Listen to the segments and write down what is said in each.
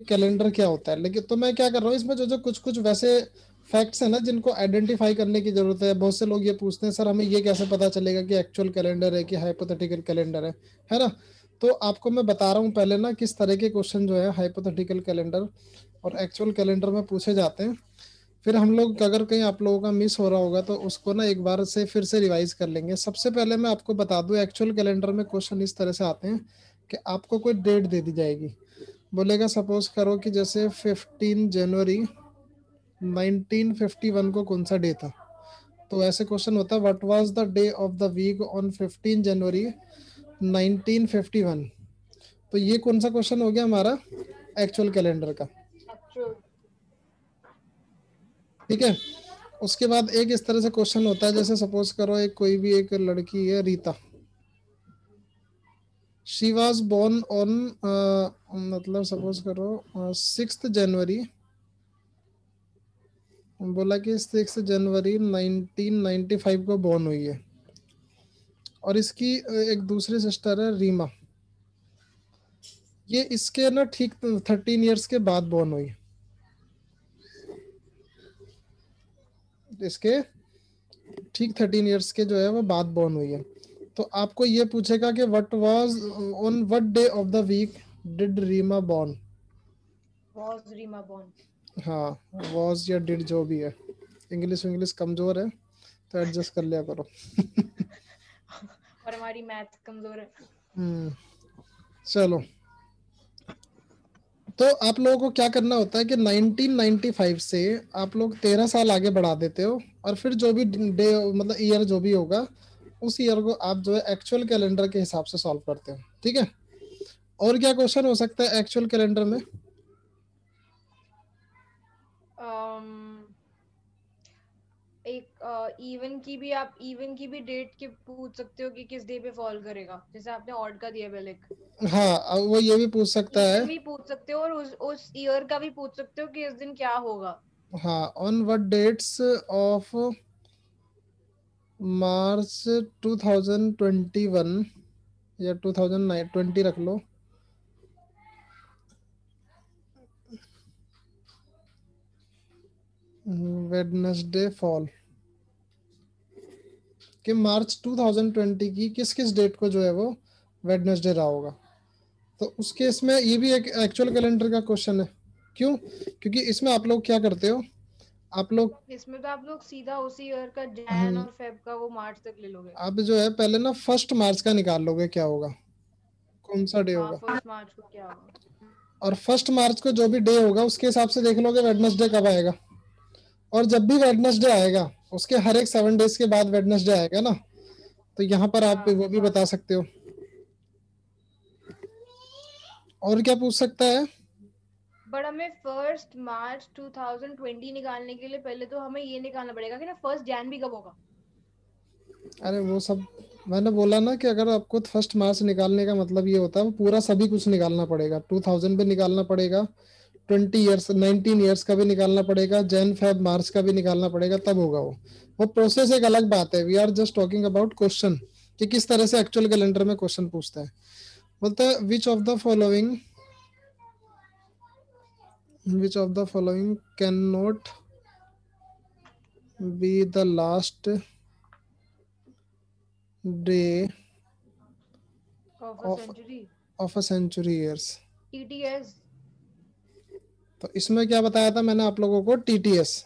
Calendar क्या होता है। लेकिन तो मैं क्या कर रहा हूँ इसमें, जो जो कुछ कुछ वैसे फैक्ट्स है ना जिनको आइडेंटिफाई करने की जरूरत है। बहुत से लोग ये पूछते हैं सर हमें ये कैसे पता चलेगा कि एक्चुअल कैलेंडर है कि हाइपोथेटिकल कैलेंडर है ना। तो आपको मैं बता रहा हूँ पहले ना किस तरह के क्वेश्चन जो है हाइपोथेटिकल कैलेंडर और एक्चुअल कैलेंडर में पूछे जाते हैं। फिर हम लोग अगर कहीं आप लोगों का मिस हो रहा होगा तो उसको ना एक बार से फिर से रिवाइज कर लेंगे। सबसे पहले मैं आपको बता दूं एक्चुअल कैलेंडर में क्वेश्चन इस तरह से आते हैं कि आपको कोई डेट दे दी जाएगी। बोलेगा सपोज करो कि जैसे 15 जनवरी 1951 को कौन सा डे था। तो ऐसे क्वेश्चन होता है what was the day of the week on 15 January 1951। तो ये कौन सा क्वेश्चन हो गया हमारा एक्चुअल कैलेंडर का। एक्चुअल। ठीक है। उसके बाद एक इस तरह से क्वेश्चन होता है जैसे सपोज करो एक कोई भी एक लड़की है Rita. She was born on मतलब सपोज करो 6 जनवरी। बोला कि 6 जनवरी 1995 को बॉर्न हुई है। और इसकी एक दूसरी सिस्टर है रीमा। ये इसके ना ठीक 13 इयर्स के बाद बॉर्न हुई। इसके ठीक 13 इयर्स के जो है वो बाद बॉर्न हुई है। तो आपको ये पूछेगा कि what was on what day of the week did Reema born. Was Reema born. हाँ, वाज या डिड जो भी है। इंग्लिश इंग्लिश कमजोर है तो एडजस्ट कर लिया करो। और हमारी मैथ कमजोर है। हम्म। चलो, तो आप लोगों को क्या करना होता है कि 1995 से आप लोग 13 साल आगे बढ़ा देते हो। और फिर जो भी डे मतलब ईयर जो भी होगा उस ईयर को आप जो है एक्चुअल कैलेंडर के हिसाब से सॉल्व करते हो। ठीक है। और क्या क्वेश्चन हो सकता है एक्चुअल कैलेंडर में। एक इवन की भी डेट के पूछ सकते हो कि किस डे पे फॉल करेगा, जैसे आपने ऑड का दिया पहले। हाँ, अब वो ये भी पूछ सकता है। इवन भी पूछ सकते हो और उस ईयर का भी पूछ सकते हो कि इस दिन क्या होगा। हाँ, on what dates of March 2021 या 2020 रख लो। वेडनेसडे फॉल कि मार्च 2020 की किस किस डेट को जो है वो वेडनेसडे रहा होगा। तो उस केस में ये भी एक एक्चुअल कैलेंडर का क्वेश्चन है। क्यों? क्योंकि इसमें आप लोग क्या करते हो, आप लोग इसमें तो आप लोग सीधा उसी ईयर का जैन हम्म, और फेब का वो मार्च तक ले लोगे। आप जो है पहले ना 1 मार्च का निकाल लोगे क्या होगा, कौन सा डे हाँ, होगा। 1 मार्च को क्या होगा। और 1 मार्च को जो भी डे होगा उसके हिसाब से देख लोगे वेडनेसडे कब आएगा। और जब भी वेडनेसडे आएगा उसके हर एक 7 डेज के बाद वेडनेसडे आएगा ना। तो यहाँ पर आप हाँ, वो भी बता सकते हो। और क्या पूछ सकता है। बट हमें 1 मार्च 2020 निकालने के लिए पहले तो हमें ये निकालना पड़ेगा कि ना 1 जैन भी कब होगा। अरे वो सब मैंने बोला ना कि अगर आपको 1 मार्च निकालने का मतलब ये होता है वो पूरा सभी कुछ निकालना पड़ेगा। 2000 भी निकालना पड़ेगा, 20 इयर्स 19 इयर्स का भी निकालना पड़ेगा, जैन फेब मार्च का भी निकालना पड़ेगा, तब होगा वो प्रोसेस एक अलग बात है। We are just talking about question कि किस तरह से एक्चुअल कैलेंडर में क्वेश्चन पूछता है। बोलता है which of the following can not be the last day of a of century. Of a century years. TTS. तो इसमें क्या बताया था मैंने आप लोगों को, टीटीएस।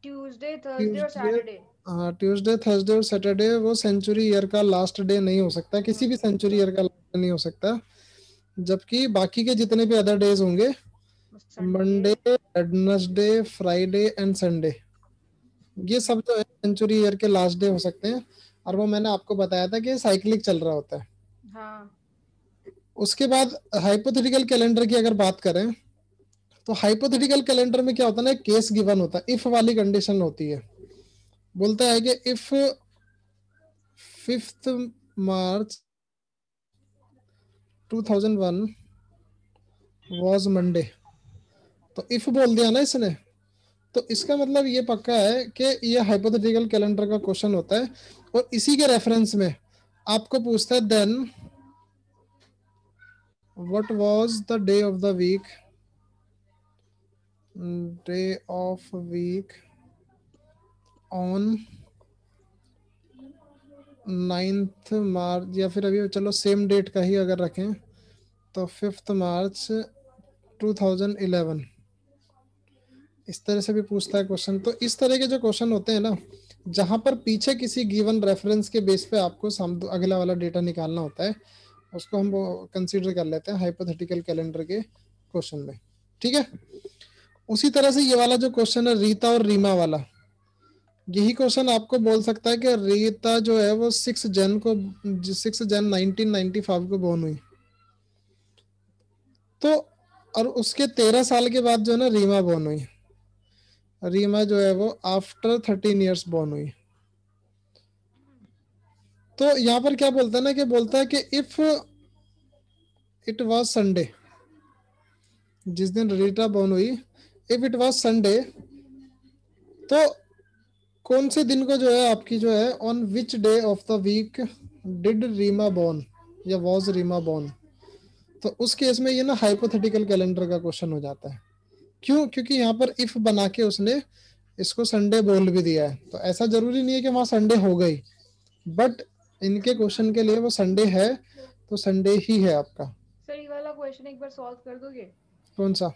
ट्यूसडे, थर्सडे और ट्यूसडे, सैटरडे। हाँ ट्यूसडे थर्सडे और सैटरडे वो सेंचुरी ईयर का लास्ट डे नहीं हो सकता, किसी भी सेंचुरी ईयर का लास्ट नहीं हो सकता। जबकि बाकी के जितने भी अदर डेज होंगे, Sunday. Monday Wednesday Friday and Sunday, ये सब जो है सेंचुरी ईयर के लास्ट डे हो सकते हैं। और वो मैंने आपको बताया था कि साइक्लिक चल रहा होता है। हाँ। उसके बाद हाइपोथेटिकल कैलेंडर की अगर बात करें तो हाइपोथेटिकल कैलेंडर में क्या होता है ना, केस गिवन होता है, इफ वाली कंडीशन होती है। बोलता है कि इफ 5 मार्च 2001 वॉज मंडे। तो इफ बोल दिया ना इसने, तो इसका मतलब ये पक्का है कि ये हाइपोथेटिकल कैलेंडर का क्वेश्चन होता है। और इसी के रेफरेंस में आपको पूछता है then what was the day of the week day of week on 9th March, या फिर अभी चलो सेम डेट का ही अगर रखें तो 5th मार्च 2011, इस तरह से भी पूछता है क्वेश्चन। तो इस तरह के जो क्वेश्चन होते हैं ना, जहां पर पीछे किसी गिवन रेफरेंस के बेस पे आपको अगला वाला डेटा निकालना होता है, उसको हम कंसीडर कर लेते हैं हाइपोथेटिकल कैलेंडर के क्वेश्चन में। ठीक है, उसी तरह से ये वाला जो क्वेश्चन है रीता और रीमा वाला, यही क्वेश्चन आपको बोल सकता है कि रीता जो है वो 6 जन 1995 को बोर्न हुई, तो और उसके 13 साल के बाद जो है ना रीमा बोर्न हुई। रीमा जो है वो आफ्टर 13 ईयर्स बोर्न हुई। तो यहाँ पर क्या बोलता है ना, कि बोलता है कि इफ इट वाज संडे, जिस दिन रीटा बोर्न हुई, इफ इट वाज संडे, तो कौन से दिन को जो है आपकी जो है on which day of the week did Reema born या वॉज रीमा बोर्न, तो उस केस में ये ना हाइपोथेटिकल कैलेंडर का क्वेश्चन हो जाता है। क्यों? क्योंकि यहाँ पर इफ बना के उसने इसको संडे बोल भी दिया है, तो ऐसा जरूरी नहीं है कि वहां संडे हो गई, बट इनके क्वेश्चन के लिए वो संडे है, तो संडे ही है आपका। सर ये वाला क्वेश्चन एक बार सॉल्व कर दोगे? कौन सा?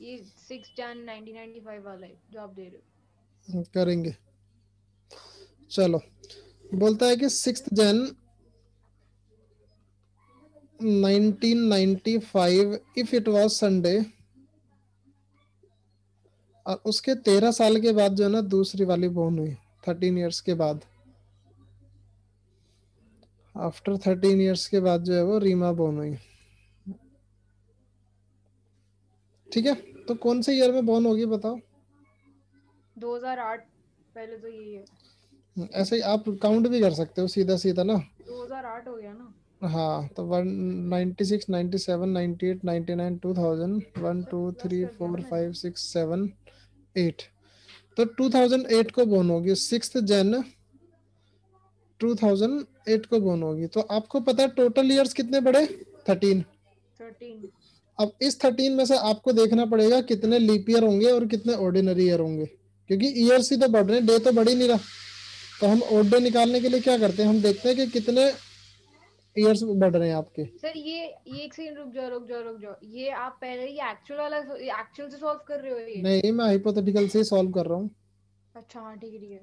ये 6 जन 1995 वाला है जो आप दे रहे करेंगे, चलो। बोलता है कि 6 जन 1995 इफ इट वाज संडे, और उसके 13 साल के बाद जो है ना दूसरी वाली बोर्न हुई 13 ईयर्स के बाद। आफ्टर 13 ईयर्स के बाद जो है वो रीमा बोर्न हुई। ठीक है, तो कौन से ईयर में बोर्न होगी बताओ? 2008, पहले तो यही है। ऐसे ही आप काउंट भी कर सकते हो सीधा सीधा ना। 2008 हो गया ना। हाँ, तो 96 97 98 99 2000 1 2 प्लस 3 कर दिया ना 4 मैंने। 5 6 7 8, तो 2008 को बोर्न होगी, 6 जन 2008 को बोर्न होगी। तो आपको पता है टोटल ईयर्स कितने पड़े? 13। 13। अब इस 13 में से आपको देखना पड़ेगा कितने लीप ईयर होंगे और कितने ऑर्डिनरी ईयर होंगे, क्योंकि ईयर्स ही तो बढ़ रहे हैं, डे तो बढ़ ही नहीं रहा। तो हम ऑड डे निकालने के लिए क्या करते हैं, हम देखते हैं कि कितने ईयर्स बढ़ रहे हैं आपके। सर ये एक सेकंड रुक जाओ, ये आप पहले ये एक्चुअल वाला एक्चुअल से सॉल्व कर रहे हो ये? नहीं, मैं हाइपोथेटिकल से सॉल्व कर रहा हूँ। अच्छा हाँ ठीक है ठीक है।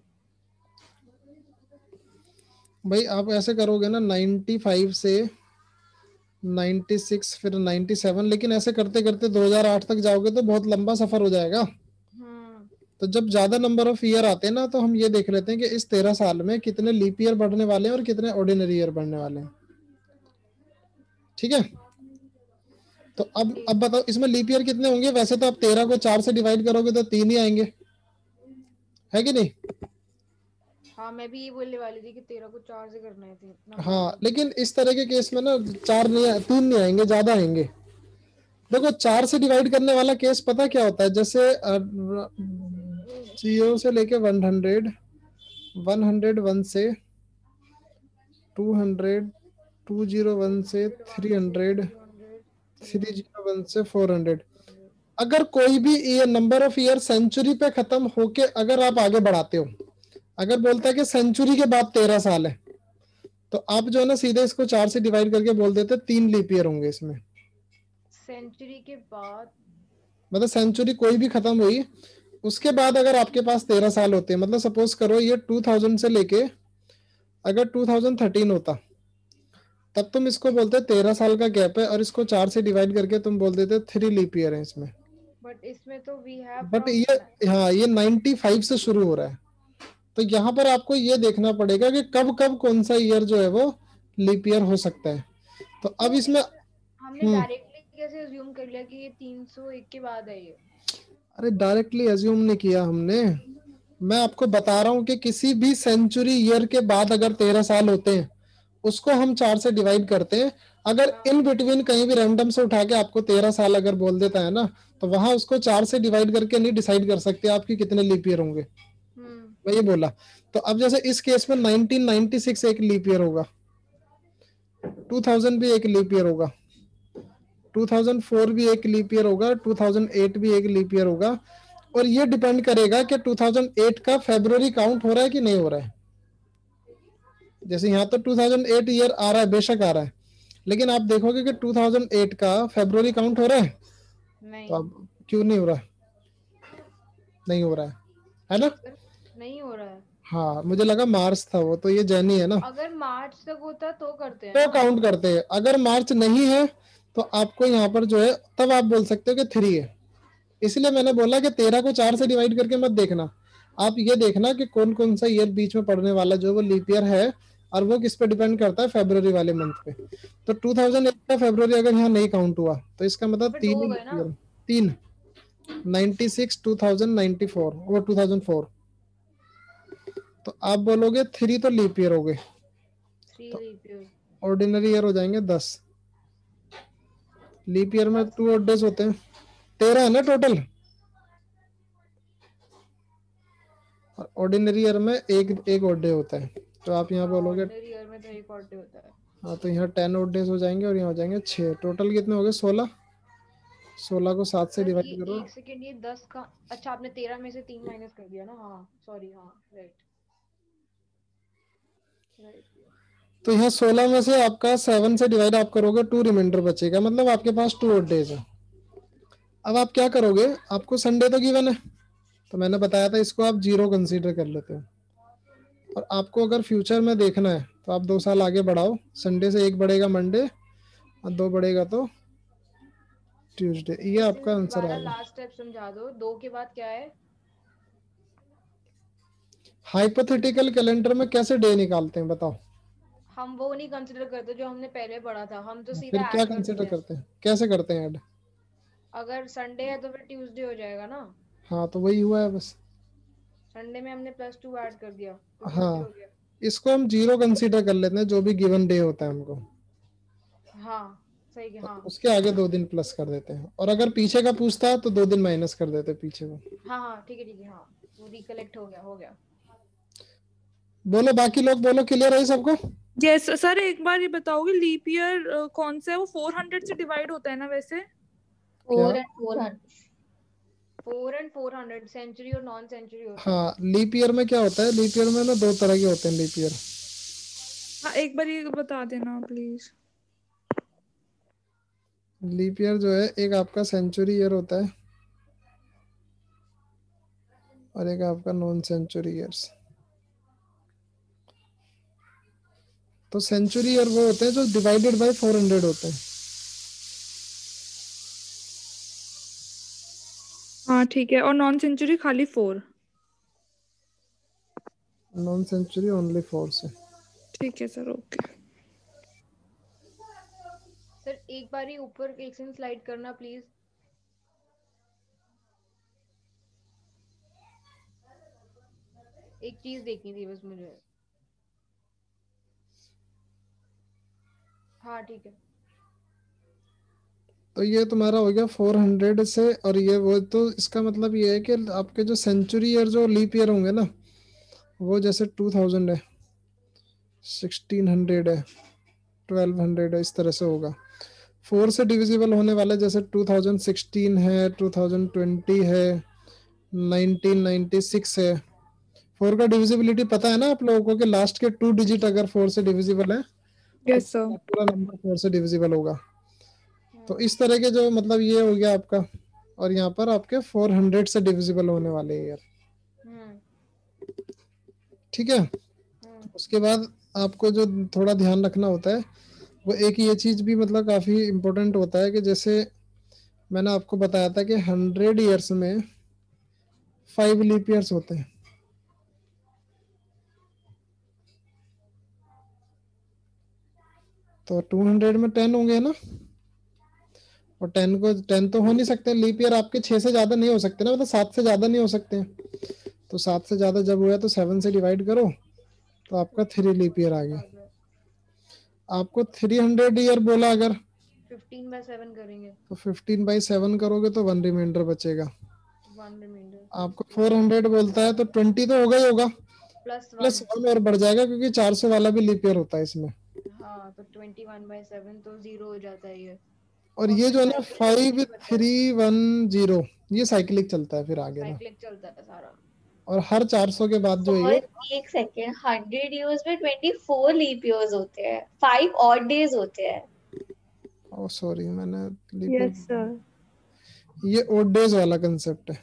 भाई आप ऐसे करोगे ना 95 से 96 फिर 97, लेकिन ऐसे करते करते 2008 तक जाओगे तो बहुत लंबा सफर हो जाएगा। हम्म। तो जब ज्यादा नंबर ऑफ ईयर आते हैं ना, तो हम ये देख लेते हैं कि इस 13 साल में कितने लीप ईयर बढ़ने वाले हैं और कितने ऑर्डिनरी ईयर बढ़ने वाले हैं। ठीक है, तो अब बताओ इसमें लीप ईयर कितने होंगे? वैसे तो आप 13 को 4 से डिवाइड करोगे तो 3 ही आएंगे, है कि नहीं? हाँ मैं भी ये बोलने वाली थी कि 13 को 4 से करना है नंबर हाँ, ऑफ। लेकिन इस तरह के केस में ना 4 नहीं, 3 नहीं आएंगे, ज्यादा आएंगे। देखो 4 से डिवाइड करने वाला केस पता क्या होता है, जैसे 0 से लेके 100, 101 से 200, 201 से 300, 200, 301 से 400। अगर कोई भी year number of year century पे खत्म होके अगर आप आगे बढ़ाते हो, अगर बोलता है कि सेंचुरी के बाद 13 साल है, तो आप जो है ना सीधे इसको 4 से डिवाइड करके बोल देते 3 लीप ईयर होंगे इसमें। सेंचुरी के बाद। मतलब सेंचुरी कोई भी खत्म हुई, उसके बाद अगर आपके पास 13 साल होते हैं, मतलब सपोज करो ये 2000 से लेके अगर 2013 होता, तब तुम इसको बोलते 13 साल का गैप है, और इसको 4 से डिवाइड करके तुम बोल देते 3 लीप ईयर है इसमें। बट इसमें तो वी हैव बट फ्रॉम। ये, हाँ, ये 95 से शुरू हो रहा है। तो यहाँ पर आपको ये देखना पड़ेगा कि कब कब कौन सा ईयर जो है वो लीप ईयर हो सकता है। तो अब तो इसमें हमने डायरेक्टली कैसे अज्यूम कर लिया कि ये 301 के बाद है ये? अरे डायरेक्टली अज्यूम नहीं किया हमने, मैं आपको बता रहा हूँ कि किसी भी सेंचुरी ईयर के बाद अगर 13 साल होते हैं, उसको हम 4 से डिवाइड करते हैं। अगर इन बिटवीन कहीं भी रैंडम से उठा के आपको 13 साल अगर बोल देता है ना, तो वहां उसको 4 से डिवाइड करके नहीं डिसाइड कर सकते आपकी कितने लीप ईयर होंगे। मैं ये बोला। तो अब जैसे इस केस में 1996 एक लीप ईयर होगा, 2000 भी एक लीप ईयर होगा, 2004 भी एक लीप ईयर होगा, 2008 भी एक लीप ईयर होगा, और ये डिपेंड करेगा कि 2008 का फेब्रुवरी काउंट हो रहा है कि नहीं हो रहा है। जैसे यहाँ तो 2008 ईयर आ रहा है, बेशक आ रहा है, लेकिन आप देखोगे कि 2008 का फेब्रुवरी काउंट हो रहा है, तो नहीं अब क्यों नहीं हो रहा है? नहीं हो रहा है ना? सर, नहीं हो रहा है। हाँ, मुझे लगा मार्च था वो, तो ये जैनी है ना, अगर मार्च तक होता तो करते हैं तो ना। काउंट करते हैं। अगर मार्च नहीं है तो आपको यहाँ पर जो है, तब आप बोल सकते हो कि 3 है। इसलिए मैंने बोला कि 13 को 4 से डिवाइड करके मत देखना, आप ये देखना कि कौन कौन सा ईयर बीच में पड़ने वाला जो वो लीप ईयर है, और वो किस पे डिपेंड करता है, फेब्रुवरी वाले मंथ पे। तो 2008 का फेब्रुवरी अगर यहाँ नहीं काउंट हुआ तो इसका तो मतलब फिर 2 तीन ही हो गए लीप ना। ईयर, तीन, 96, 2094 और 2004। तो आप बोलोगे 3 तो लीप ईयर हो गए, 3 तो लीप ईयर। ऑर्डिनरी ईयर हो जाएंगे 10। लीप ईयर में 10। 2 odd days होते हैं, 13 है ना टोटल, और ऑर्डिनरी ईयर में एक एक odd day होता है। तो आप यहाँ हाँ, बोलोगे, ऑर्डिनरी ईयर में तो एक और डे होता है। हाँ, तो यहाँ 10 odd days हो जाएंगे, और यहाँ हो जाएंगे 6। टोटल कितने हो गए? 16। 16 को 7 से सर ये डिवाइड करो। एक सेकेंड, ये 10 का, अच्छा आपने 13 में से 3 माइनस कर दिया ना। हाँ सॉरी, हाँ राइट राइट। तो यहाँ 16 में से आपका 7 से डिवाइड आप करोगे, 2 रिमाइंडर बचेगा, मतलब आपके पास 2 odd days है। अब आप क्या करोगे, आपको संडे तो गिवन है, तो मैंने बताया था इसको आप 0 कंसीडर कर लेते हो। और आपको अगर फ्यूचर में देखना है तो आप 2 साल आगे बढ़ाओ, संडे से 1 बढ़ेगा मंडे, और 2 बढ़ेगा तो ट्यूसडे। ये मुझे आपका आंसर दोबारा आएगा। लास्ट स्टेप समझा दो, 2 के बाद क्या है? हाइपोथेटिकल कैलेंडर में कैसे डे निकालते हैं बताओ? हम वो नहीं कंसिडर करते जो हमने पहले पढ़ा था, हम तो फिर सीधा क्या ऐड कर कंसिडर देते हैं। करते हैं, कैसे करते हैं ऐड? अगर संडे है तो फिर ट्यूसडे हो जाएगा ना। हाँ, तो वही हुआ है बस। संडे में हमने +2 ऐड कर दिया तो ट्यूसडे हो हाँ, गया। इसको हम 0 कंसीडर कर लेते हैं, जो भी गिवन डे होता है हमको, हाँ सही है, तो हाँ। उसके आगे 2 दिन प्लस कर देते हैं, और अगर पीछे का पूछता है तो 2 दिन माइनस कर देते हैं पीछे को। हाँ हाँ ठीक है, हाँ वो रिकलेक्ट हो गया, हो गया। बोलो, बाकी लोग बोलो, क्लियर है सबको? यस सर, एक बार ये बताओगे लीप ईयर कौन सा है? वो 400 से डिवाइड होता है ना वैसे? क्या? 4 एंड 400 सेंचुरी और नॉन सेंचुरी होता है। हाँ, लीप ईयर में क्या होता है, लीप ईयर में ना 2 तरह के होते हैं लीप ईयर। हाँ, एक बार ये बता देना प्लीज। लीप ईयर जो है, एक आपका सेंचुरी ईयर होता है, और एक आपका नॉन सेंचुरी ईयर्स। तो सेंचुरी ईयर वो होते हैं जो डिवाइडेड बाय 400 होते हैं। हाँ ठीक है, और नॉन सेंचुरी खाली 4? नॉन सेंचुरी ओनली 4 से। ठीक है सर, ओके। सर एक बार ही ऊपर एक सेकंड स्लाइड करना प्लीज। एक चीज देखनी थी बस मुझे। हाँ ठीक है। तो ये तुम्हारा हो गया 400 से, और ये वो, तो इसका मतलब ये है कि आपके जो सेंचुरी ईयर जो लीप ईयर होंगे ना, वो जैसे 2000 है, 1600 है, 1200 है, इस तरह से होगा। 4 से डिविजिबल होने वाले जैसे 2016 है, 2020 है, 1996 है। 4 का डिविजिबिलिटी पता है ना आप लोगों को, कि लास्ट के 2 डिजिट अगर 4 से डिविजिबल है तो यस सर। पूरा नंबर 4 से डिविजिबल होगा। तो हम्म। इस तरह के जो, मतलब ये हो गया आपका, और यहाँ पर आपके 400 से डिविजिबल होने वाले ईयर। हम्म। ठीक है। हम्म। उसके बाद आपको जो थोड़ा ध्यान रखना होता है, वो एक ये चीज भी मतलब काफी इम्पोर्टेंट होता है, कि जैसे मैंने आपको बताया था कि 100 ईयर्स में 5 लीप ईयर्स होते हैं। तो 200 में 10 होंगे ना, और 10 तो हो नहीं सकते, लीप ईयर आपके 6 से ज्यादा नहीं हो सकते ना, मतलब 7 से ज्यादा नहीं हो सकते हैं। तो 7 से ज्यादा जब हुआ तो 7 से डिवाइड करो, तो आपका 3 लीप ईयर आ गया। आपको 300 ईयर बोला अगर, 15/7 करेंगे। तो 15/7 करोगे तो 1 रिमाइंडर बचेगा। 1 रिमाइंडर। आपको 400 बोलता है तो 20 तो होगा ही होगा, +1। +1 और बढ़ जाएगा, क्योंकि 400 वाला भी लीप ईयर होता है इसमें। हाँ तो 21/7 तो 0 हो जाता है ये। और ये जो है ना 5310 ये साइक्लिक चलता है फिर आगे ना, साइक्लिक चलता है सारा। और हर 400 के बाद जो है और ये एक सेकेंड, 100 ईयर्स में 24 लीप ईयर्स होते हैं, 5 ऑड डेज होते हैं। ओ सॉरी मैंने लीप यस सर। ये ओड डेज वाला कंसेप्ट है,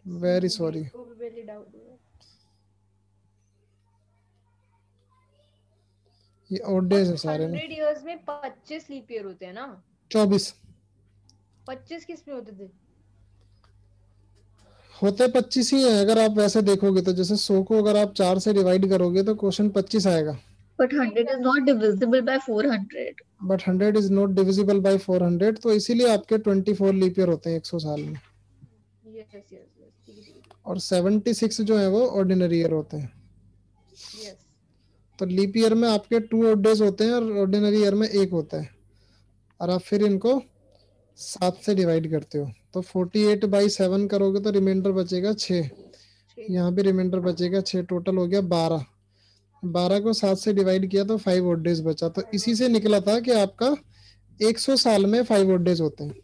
वेरी सॉरी। इसको भी पहले डाउट हुआ। ये ओड डेज है सारे ना। 100 इयर्स में 25 लीप ईयर होते हैं ना? 24 25 किस में होते थे? होते 25 ही है अगर आप वैसे देखोगे तो, जैसे 100 को अगर आप 4 से डिवाइड करोगे तो क्वेश्चन 25 आएगा। But 100 is not divisible by 400. But 100 is not divisible by 400, तो इसीलिए आपके 24 लीप ईयर होते हैं 100 साल में। यस यस यस, ठीक है ठीक है। और 76 जो है वो ऑर्डिनरी ईयर होते हैं। यस। तो लीप ईयर में आपके 2 ऑड डेज होते हैं और ऑर्डिनरी ईयर में 1 होता है, और आप फिर इनको 7 से डिवाइड करते हो तो 48/7 करोगे तो रिमाइंडर बचेगा 6, यहाँ पे रिमाइंडर बचेगा 6, टोटल हो गया 12। 12 को 7 से डिवाइड किया तो 5 ऑड डेज बचा, तो इसी से निकला था कि आपका 100 साल में 5 ऑड डेज होते हैं।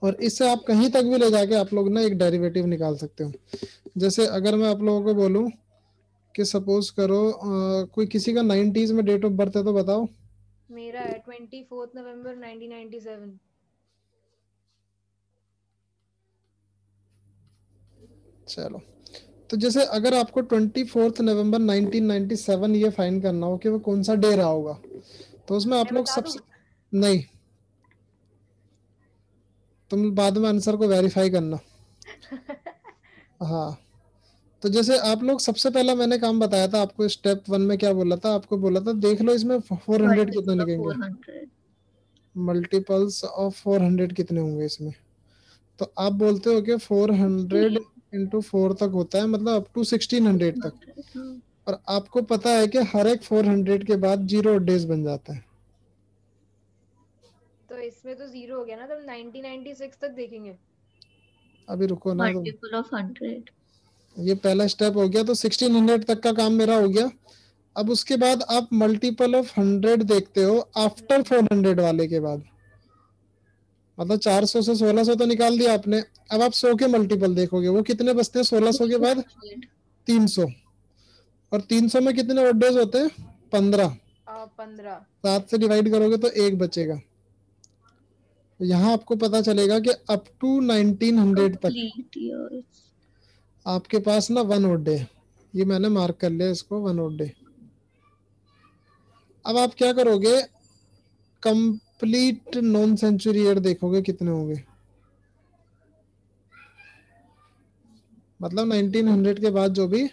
और इससे आप कहीं तक भी ले जाके आप लोग ना एक डेरिवेटिव निकाल सकते हो। जैसे अगर मैं आप लोगों को बोलूं कि सपोज करो कोई किसी का 90s में डेट ऑफ बर्थ है तो बताओ। मेरा है 24 नवंबर 1997। चलो, तो जैसे अगर आपको 24 नवंबर 1997 ये फाइंड करना हो कि वो कौन सा डे रहा होगा, तो उसमें आप मैं लोग बता दूं? सबसे नहीं, तुम बाद में आंसर को वेरीफाई करना। हाँ, तो जैसे आप लोग सबसे पहला मैंने काम बताया था आपको, स्टेप 1 में क्या बोला था, आपको बोला था देख लो इसमें 400 कितने Multiple of निकलेंगे, 400. मल्टीपल्स ऑफ 400 कितने होंगे इसमें। तो आप बोलते हो कि 400 इंटू 4 तक होता है, मतलब अप टू 1600 तक। 100, हाँ। और आपको पता है कि हर एक 400 के बाद 0 डेज बन जाता है। तो इसमें तो 0 हो गया ना, तब 1996 तक देखेंगे। अभी रुको ना, तो Multiple of 100. ये पहला स्टेप हो गया, तो 1600 तक का काम मेरा हो गया। अब उसके बाद आप मल्टीपल ऑफ 100 देखते हो आफ्टर 400 वाले के बाद, मतलब 400 से 1600 तो निकाल दिया आपने। अब आप 100 के मल्टीपल देखोगे वो कितने बचते हैं 1600 के बाद, 200. 300। और 300 में कितने ऑड डेज होते हैं 15, 15। 7 से डिवाइड करोगे तो 1 बचेगा। यहाँ आपको पता चलेगा कि अप टू 1900 तक Complete years. आपके पास ना 1 ऑड डे है। ये मैंने मार्क कर लिया इसको 1 ऑड डे। अब आप क्या करोगे, कंप्लीट नॉन सेंचुरी ईयर देखोगे कितने होंगे, मतलब 1900 के बाद जो भी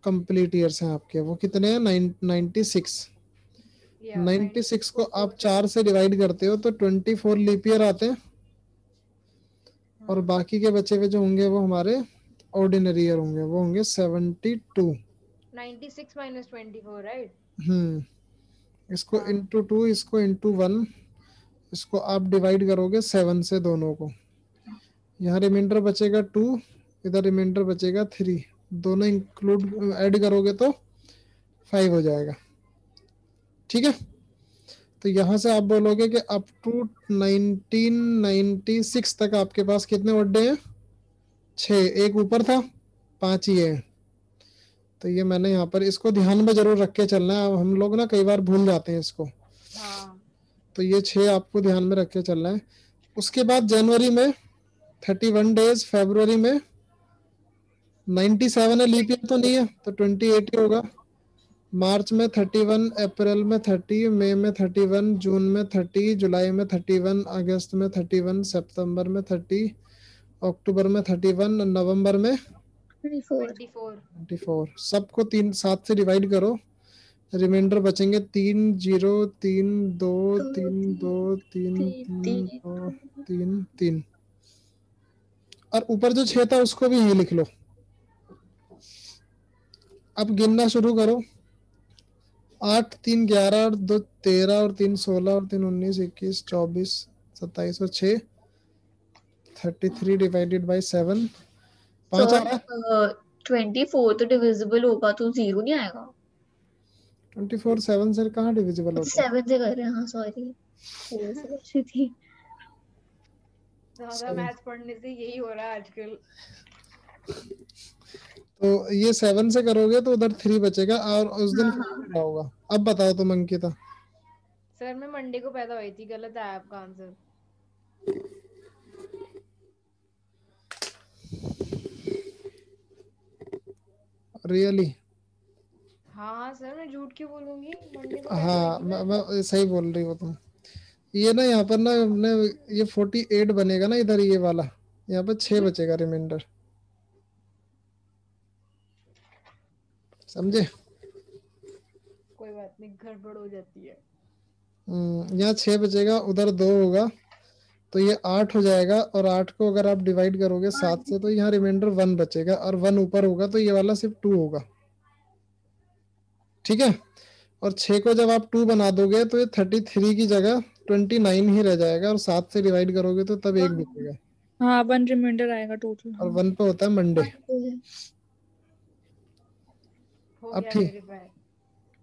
कंप्लीट ईयर्स हैं आपके वो कितने हैं 96। 96 को आप 4 से डिवाइड करते हो तो 24 लीप ईयर आते हैं, और बाकी के बचे हुए जो होंगे वो हमारे ऑर्डिनरी ईयर होंगे, वो होंगे 72। 96 माइनस 24, राइट? इसको इंटू 2, इसको इंटू 1, इसको आप डिवाइड करोगे 7 से दोनों को, यहाँ रिमाइंडर बचेगा 2, इधर रिमाइंडर बचेगा 3, दोनों इंक्लूड ऐड करोगे तो 5 हो जाएगा। ठीक है, तो यहाँ से आप बोलोगे कि अप टू 1996 तक आपके पास कितने बर्थडे हैं 6, एक ऊपर था 5 ही है। तो ये मैंने यहाँ पर इसको ध्यान में जरूर रख के चलना है, हम लोग ना कई बार भूल जाते हैं इसको। हाँ। तो ये 6 आपको ध्यान में रख के चलना है। उसके बाद जनवरी में 31 डेज, फरवरी में 97 है, लीप ईयर तो नहीं है तो 28 ही होगा, मार्च में 31, अप्रैल में 30, मई में 31, जून में 30, जुलाई में 31, अगस्त में 31, सितंबर में 30, अक्टूबर में 31, नवंबर में 24. 24। सबको 7 से डिवाइड करो, रिमाइंडर बचेंगे 3 0 3 2 3 2 3 3 2 3 3, और ऊपर जो 6 था उसको भी यही लिख लो। अब गिनना शुरू करो, 8 3 11 और 2 13 और 3 16 और 3 19 21 24 27 और 6 33 डिवाइडेड बाय 7, 5 आ रहा है। 24 तो डिविजिबल होगा तो 0 नहीं आएगा। 24 7 से कहाँ डिविजिबल होता है, 7 से कर रहे हैं, हाँ सॉरी। वो सोच रही थी। ज्यादा मैथ्स पढ़ने से यही हो रहा है आजकल। तो ये 7 से करोगे तो उधर 3 बचेगा और उस दिन हाँ, हाँ। क्या होगा? अब बताओ तुम अंकिता। सर मैं मंडे को पैदा हुई थी, गलत है आपका आंसर। रियली? हाँ हाँ सर, मैं झूठ क्यों बोलूंगी, मंडे को पैदा हुई हाँ थी मैं। मैं सही बोल रही हो तुम। ये ना यहाँ पर ना हमने ये 48 बनेगा ना इधर ये वाला, यहाँ पर 6 बचेगा रिमाइंडर, समझे? कोई बात नहीं, गड़बड़ हो जाती है। यहाँ 6 बचेगा, उधर 2 होगा, तो ये 8 हो जाएगा। और 8 को अगर आप डिवाइड करोगे 7 से तो यहाँ रिमाइंडर 1 बचेगा, और 1 ऊपर होगा तो ये वाला सिर्फ 2 होगा। ठीक है? और 6 को जब आप 2 बना दोगे तो ये 33 की जगह 29 ही रह जाएगा, और 7 से डिवाइड करोगे तो तब 1 बचेगा, हाँ 1 रिमाइंडर आएगा टोटल। और 1 पे होता है मंडे। हो अब गया ठीक, वेरीफाई।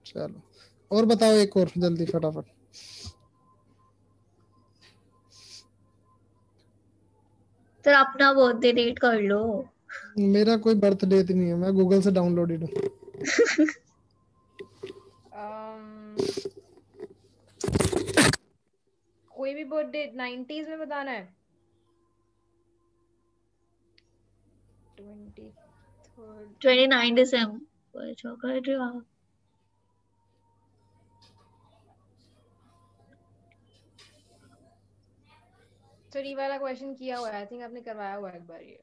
चलो और बताओ एक और जल्दी फटाफट। तो अपना बर्थडे डेट कर लो। मेरा कोई बर्थ डेट नहीं है, मैं गूगल से डाउनलोडेड हूँ। कोई भी बर्थडे 90s में बताना है। 23rd 29 दिसंबर जो कर रहे हो आप। सर ये वाला क्वेश्चन किया हुआ है, आई थिंक आपने करवाया हुआ है एक बार ये।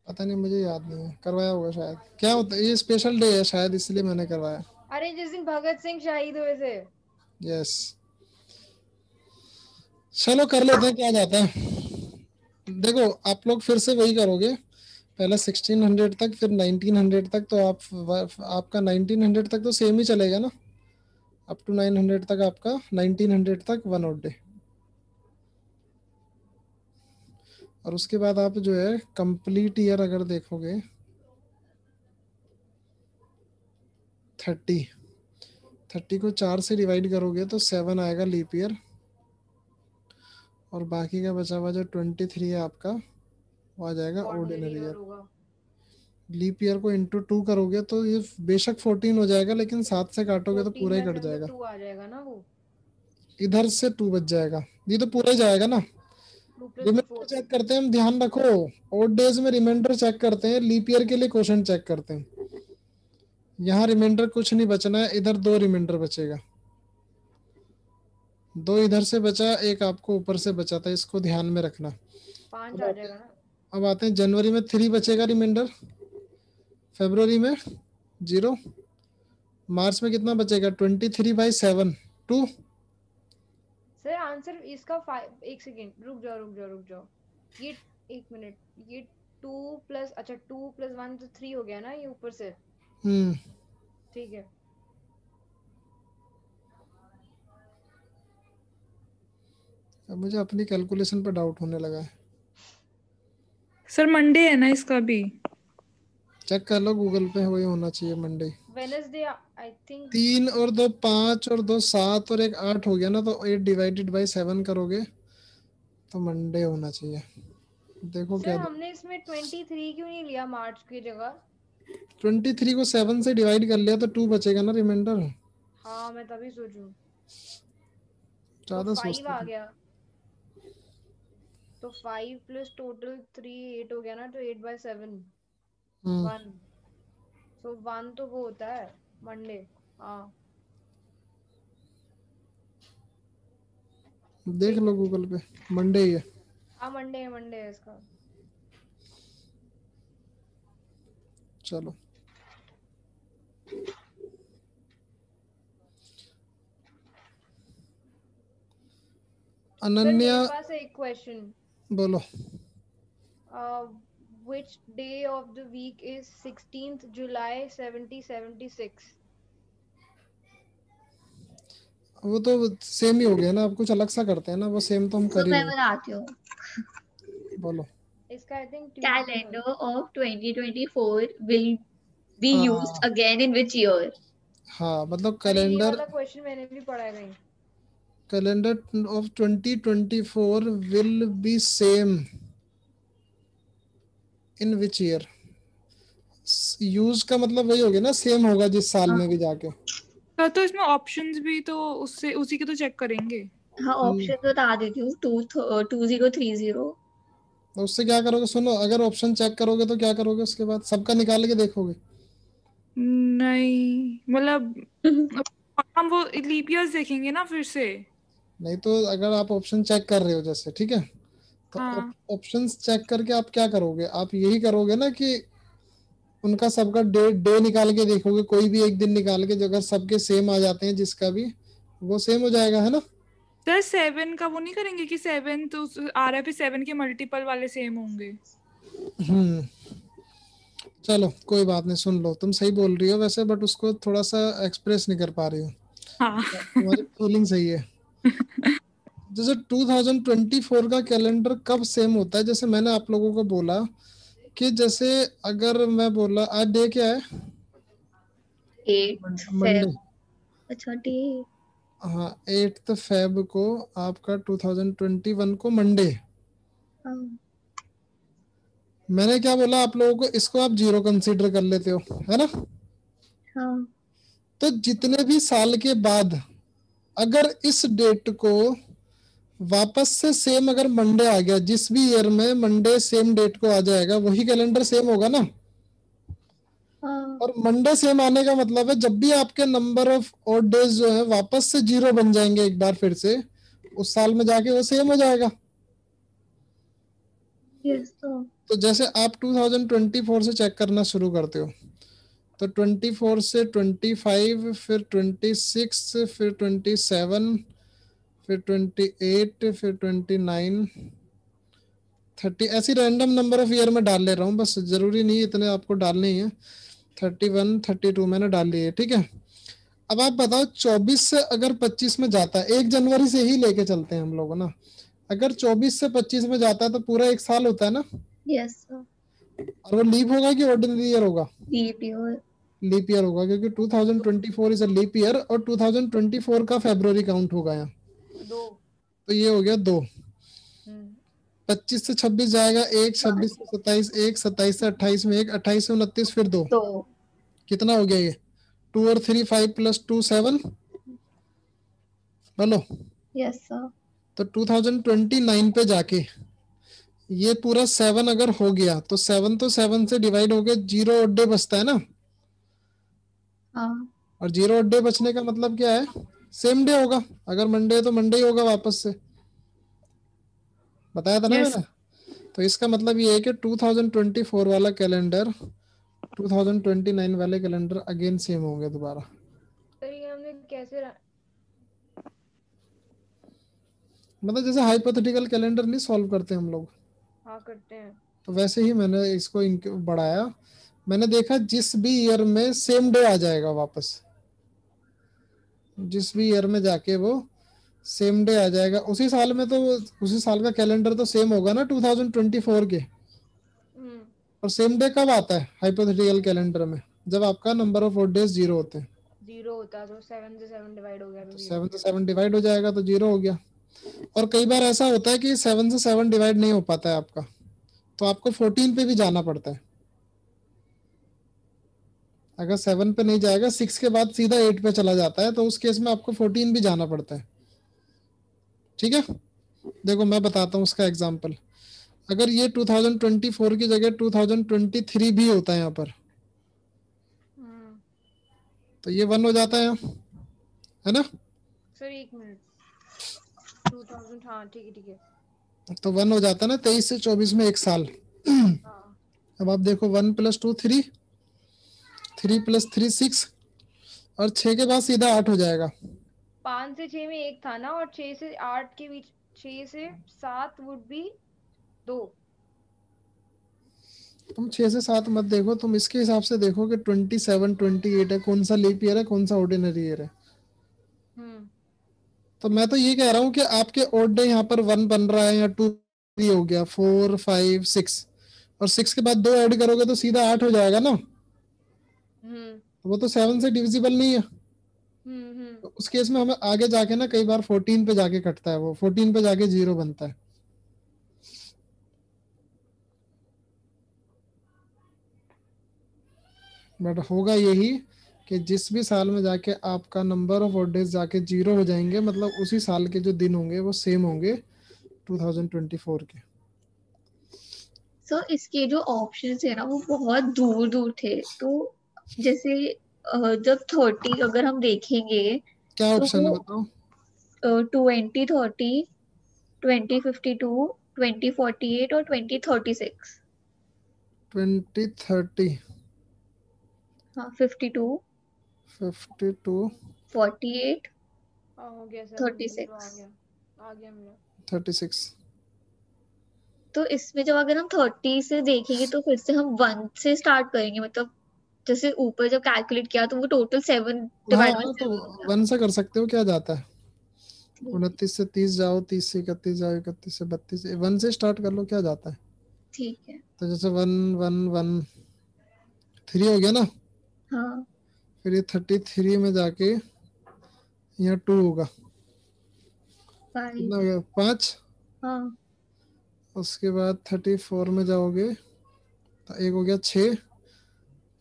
पता नहीं, मुझे याद नहीं है, करवाया होगा शायद। क्या होता है, ये स्पेशल डे है शायद, इसलिए मैंने करवाया। अरे जिस दिन भगत सिंह शहीद हुए थे। यस, चलो कर लेते हैं, क्या जाता है। देखो आप लोग फिर से वही करोगे, पहले 1600 तक, फिर 1900 तक, तो आपका 1900 तक तो सेम ही चलेगा ना, अप टू 900 तक आपका 1900 तक 1 odd डे। और उसके बाद आप जो है कंप्लीट ईयर अगर देखोगे 30 को 4 से डिवाइड करोगे तो 7 आएगा लीप ईयर, और बाकी का बचा हुआ जो 23 है आपका वो आ जाएगा ऑर्डिनरी ऑर्डिनरी ईयर ईयर। होगा। लीप ईयर को इंटू 2 करोगे तो ये बेशक 14 हो जाएगा, लेकिन 7 से काटोगे तो 14 पूरा ही में कट से तो जाएगा। 2 आ जाएगा ना वो। इधर से 2 बच जाएगा, ये तो पूरा ही जाएगा ना। 2 + रिमाइंडर 4। चेक करते हैं हम, ध्यान रखो, ओड डेज में रिमाइंडर चेक करते हैं, लीप ईयर के लिए क्वेश्चन चेक करते हैं। यहाँ रिमाइंडर कुछ नहीं बचना है, इधर 2 रिमाइंडर बचेगा, 2 इधर से बचा, 1 आपको ऊपर से बचा था, इसको ध्यान में रखना। 5 आ जाएगा ना। अब आते हैं जनवरी में 3 बचेगा रिमाइंडर, फरवरी में 0, मार्च में कितना बचेगा 23/7 2। सर आंसर इसका 5, एक सेकेंड रुक जाओ। ये 1 मिनट, ये 2 प्लस, अच्छा 2 + 1 तो 3 हो गया ना ये ऊपर से। ठीक है। अब मुझे अपनी कैलकुलेशन पर डाउट होने लगा है। सर मंडे है ना इसका भी? चेक कर लो गूगल पे, वही होना चाहिए मंडे। Wednesday I think. 3 और 2 5 और 2 7 और 1 8 हो गया ना, तो 8 डिवाइडेड बाई 7 करोगे तो मंडे होना चाहिए। देखो सर क्या हमने इसमें 23 क्यों नहीं लिया मार्च की जगह? 23 को 7 से डिवाइड कर लिया तो 2 बचेगा ना रिमाइंडर। हाँ मैं तभी सोचूं। तो ज्यादा 5 सोचते आ थे। गया, तो 5 प्लस टोटल 3 8 हो गया ना, तो 8/7 1। सो 1 तो वो होता है मंडे। हाँ देख लो गूगल पे, मंडे ही है। हाँ मंडे है इसका। चलो सर मेरे अनन्या पास एक क्वेश्चन। बोलो। which day of the week is 16th July 1776? वो तो सेम ही हो गया ना, अब कुछ अलग सा करते हैं ना, वो सेम तो हम तो कर ही मैं रहे बताती हूँ। हैं। बोलो। इसका I think Calendar of 2024 will be हाँ used again in which year? हाँ, मतलब अरे ये कैलेंडर, वाला क्वेश्चन मैंने भी पढ़ा है कहीं। Calendar of 2024 will be same in which year. Use का मतलब वही हो गया ना, सेम होगा जिस साल में भी जाके। तो इसमें ऑप्शंस भी तो उससे उसी के तो चेक करेंगे। हाँ ऑप्शन तो बता देती हूँ, 2030। तो उससे क्या करोगे? सुनो, अगर ऑप्शन चेक करोगे तो क्या करोगे उसके बाद? सबका निकाल के देखोगे? नहीं मतलब हम वो लीप ईयर्स देखेंगे ना फिर से। नहीं तो अगर आप ऑप्शन चेक कर रहे हो जैसे, ठीक है, तो हाँ ऑप्शंस चेक करके आप क्या करोगे? आप यही करोगे ना कि उनका सबका डे डे निकाल के देखोगे, कोई भी एक दिन निकाल के, जो अगर सबके सेम आ जाते हैं जिसका भी, वो सेम हो जाएगा, है ना? सर 7 का वो नहीं करेंगे कि 7 तो आ रहा है, फिर 7 के मल्टीपल वाले सेम होंगे। हम्म चलो कोई बात नहीं, सुन लो, तुम सही बोल रही हो वैसे, बट उसको थोड़ा सा एक्सप्रेस नहीं कर पा रही हो। हाँ तुम्हारी फीलिंग सही है। जैसे 2024 का कैलेंडर कब सेम होता है? जैसे मैंने आप लोगों को बोला कि जैसे अगर मैं बोला आज डे क्या है? 8 मंडे। फेब। अच्छा डे। हाँ, 8 फेब को आपका 2021 को मंडे। हाँ मैंने क्या बोला आप लोगों को? इसको आप जीरो कंसीडर कर लेते हो, है ना? हाँ तो जितने भी साल के बाद अगर इस डेट को वापस से सेम अगर मंडे आ गया, जिस भी ईयर में मंडे सेम डेट को आ जाएगा, वही कैलेंडर सेम होगा ना। हाँ। और मंडे सेम आने का मतलब है जब भी आपके नंबर ऑफ ऑड डेज जो है वापस से जीरो बन जाएंगे एक बार फिर से, उस साल में जाके वो सेम हो जाएगा। यस तो जैसे आप 2024 से चेक करना शुरू करते हो, तो 24 से 25, फिर 26, फिर 27, फिर 28, फिर 29, 30, ऐसी रैंडम नंबर ऑफ ईयर में डाल ले रहा हूँ, बस जरूरी नहीं इतने आपको डालने ही है। 31, 32 मैंने डाल लिए, ठीक है। अब आप बताओ 24 से अगर 25 में जाता है, 1 जनवरी से ही लेके चलते हैं हम लोग ना, अगर 24 से 25 में जाता है तो पूरा एक साल होता है ना। यस और वो लीप होगा कि ऑर्डिनरी ईयर होगा? Leap year. लीप ईयर होगा, क्योंकि 2024 इज अ लीप ईयर, और 2024 का फेब्रुवरी काउंट होगा यहाँ। दो। तो ये हो गया 2। हम्म 25 से 26 जाएगा 1, 26 से 27 1, 27 से 28 में 1, 28 से 29 फिर 2। तो कितना हो गया ये? 2 और 3 5 प्लस 2 7। बोलो। Yes sir. तो 2029 पे जाके ये पूरा 7 अगर हो गया तो 7 तो 7 से डिवाइड हो गया, जीरो ओड डे बचता है ना। हाँ और जीरो ओड डे बचने का मतलब क्या है? सेम डे होगा। अगर मंडे है तो मंडे ही होगा वापस से, बताया था ना यस मैंने। तो इसका मतलब ये है कि 2024 वाला कैलेंडर 2029 वाले कैलेंडर अगेन सेम होंगे दोबारा। सर ये हमने कैसे मतलब जैसे हाइपोथेटिकल कैलेंडर नहीं सॉल्व करते हम लोग, हाँ करते हैं। तो वैसे ही मैंने इसको बढ़ाया। मैंने देखा जिस भी ईयर में सेम डे आ जाएगा वापस, जिस भी ईयर में जाके वो सेम डे आ जाएगा उसी साल में, तो उसी साल का कैलेंडर तो सेम होगा ना 2024 के। हम्म और सेम डे कब आता है हाइपोथेटिकल कैलेंडर में? जब आपका number of odd days zero होते हैं। जीरो होता है तो 7 से 7 डिवाइड हो गया तो तो जीरो। 7 से 7 डिवाइड हो जाएगा तो जीरो हो गया। और कई बार ऐसा होता है कि 7 से 7 डिवाइड नहीं हो पाता है आपका, तो आपको 14 पे भी जाना पड़ता है। अगर 7 पे नहीं जाएगा, 6 के बाद सीधा 8 पे चला जाता है, तो उस केस में आपको 14 भी जाना पड़ता है। ठीक है, देखो मैं बताता हूँ उसका एग्जाम्पल। अगर ये 2024 की जगह 2023 भी होता है यहाँ पर, हम्म तो ये 1 हो जाता है यहाँ, है ना। सर एक मिनट 2000 हाँ ठीक है। तो 1 हो जाता है ना, 23 से 24 में एक साल। हाँ अब आप देखो 1 + 2 3, 3 + 3 6, और 6 के बाद सीधा 8 हो जाएगा। 5 से 6 में एक था ना, और 6 से 8 के बीच 6 से 7 वुड बी 2। तुम 6 से 7 मत देखो, तुम इसके हिसाब से देखो कि 27 28 है, कौन सा लीप ईयर है कौन सा ऑर्डिनरी ईयर है। हम्म तो मैं तो ये कह रहा हूँ कि आपके ओड डे यहाँ पर 1 बन रहा है या 2 हो गया, 4 5 6, और 6 के बाद 2 ऐड करोगे तो सीधा 8 हो जाएगा ना। हम्म तो वो तो 7 से डिविजिबल नहीं है। तो उस केस में हमें आगे जाके ना कई बार 14 पे जाके कटता है, वो 14 पे जाके 0 बनता है। बट होगा यही कि जिस भी साल में जाके आपका नंबर ऑफ ऑड डेज जाके 0 हो जाएंगे, मतलब उसी साल के जो दिन होंगे वो सेम होंगे 2024 के। सो इसके जो ऑप्शंस है ना वो बहुत दूर दूर थे। तो जैसे जब 30 अगर हम देखेंगे क्या तो ऑप्शन है वो बताओ? 2030, 2052, 2048 और 2036। 2030, हाँ 52, 52, 48, हो गया सर, वो 0 आ 36। गया, आ गया मेरा। 36। तो इसमें जब अगर हम 30 से देखेंगे तो फिर से हम 1 से स्टार्ट करेंगे, मतलब जैसे ऊपर जब कैलकुलेट किया तो वो टोटल 7 हाँ डिवाइड बाय तो 7 हो गया। 1 से कर सकते हो, क्या जाता है। ठीक 29 से 30 जाओ, 30 से 31 जाओ, 31 से 32, 1 से स्टार्ट कर लो, क्या जाता है। ठीक है। तो जैसे 1 1 1 3 हो गया ना, हाँ फिर ये 33 में जाके यहाँ 2 होगा, 5। कितना हो गया 5। हाँ उसके बाद 34 में जाओगे तो एक हो गया 6,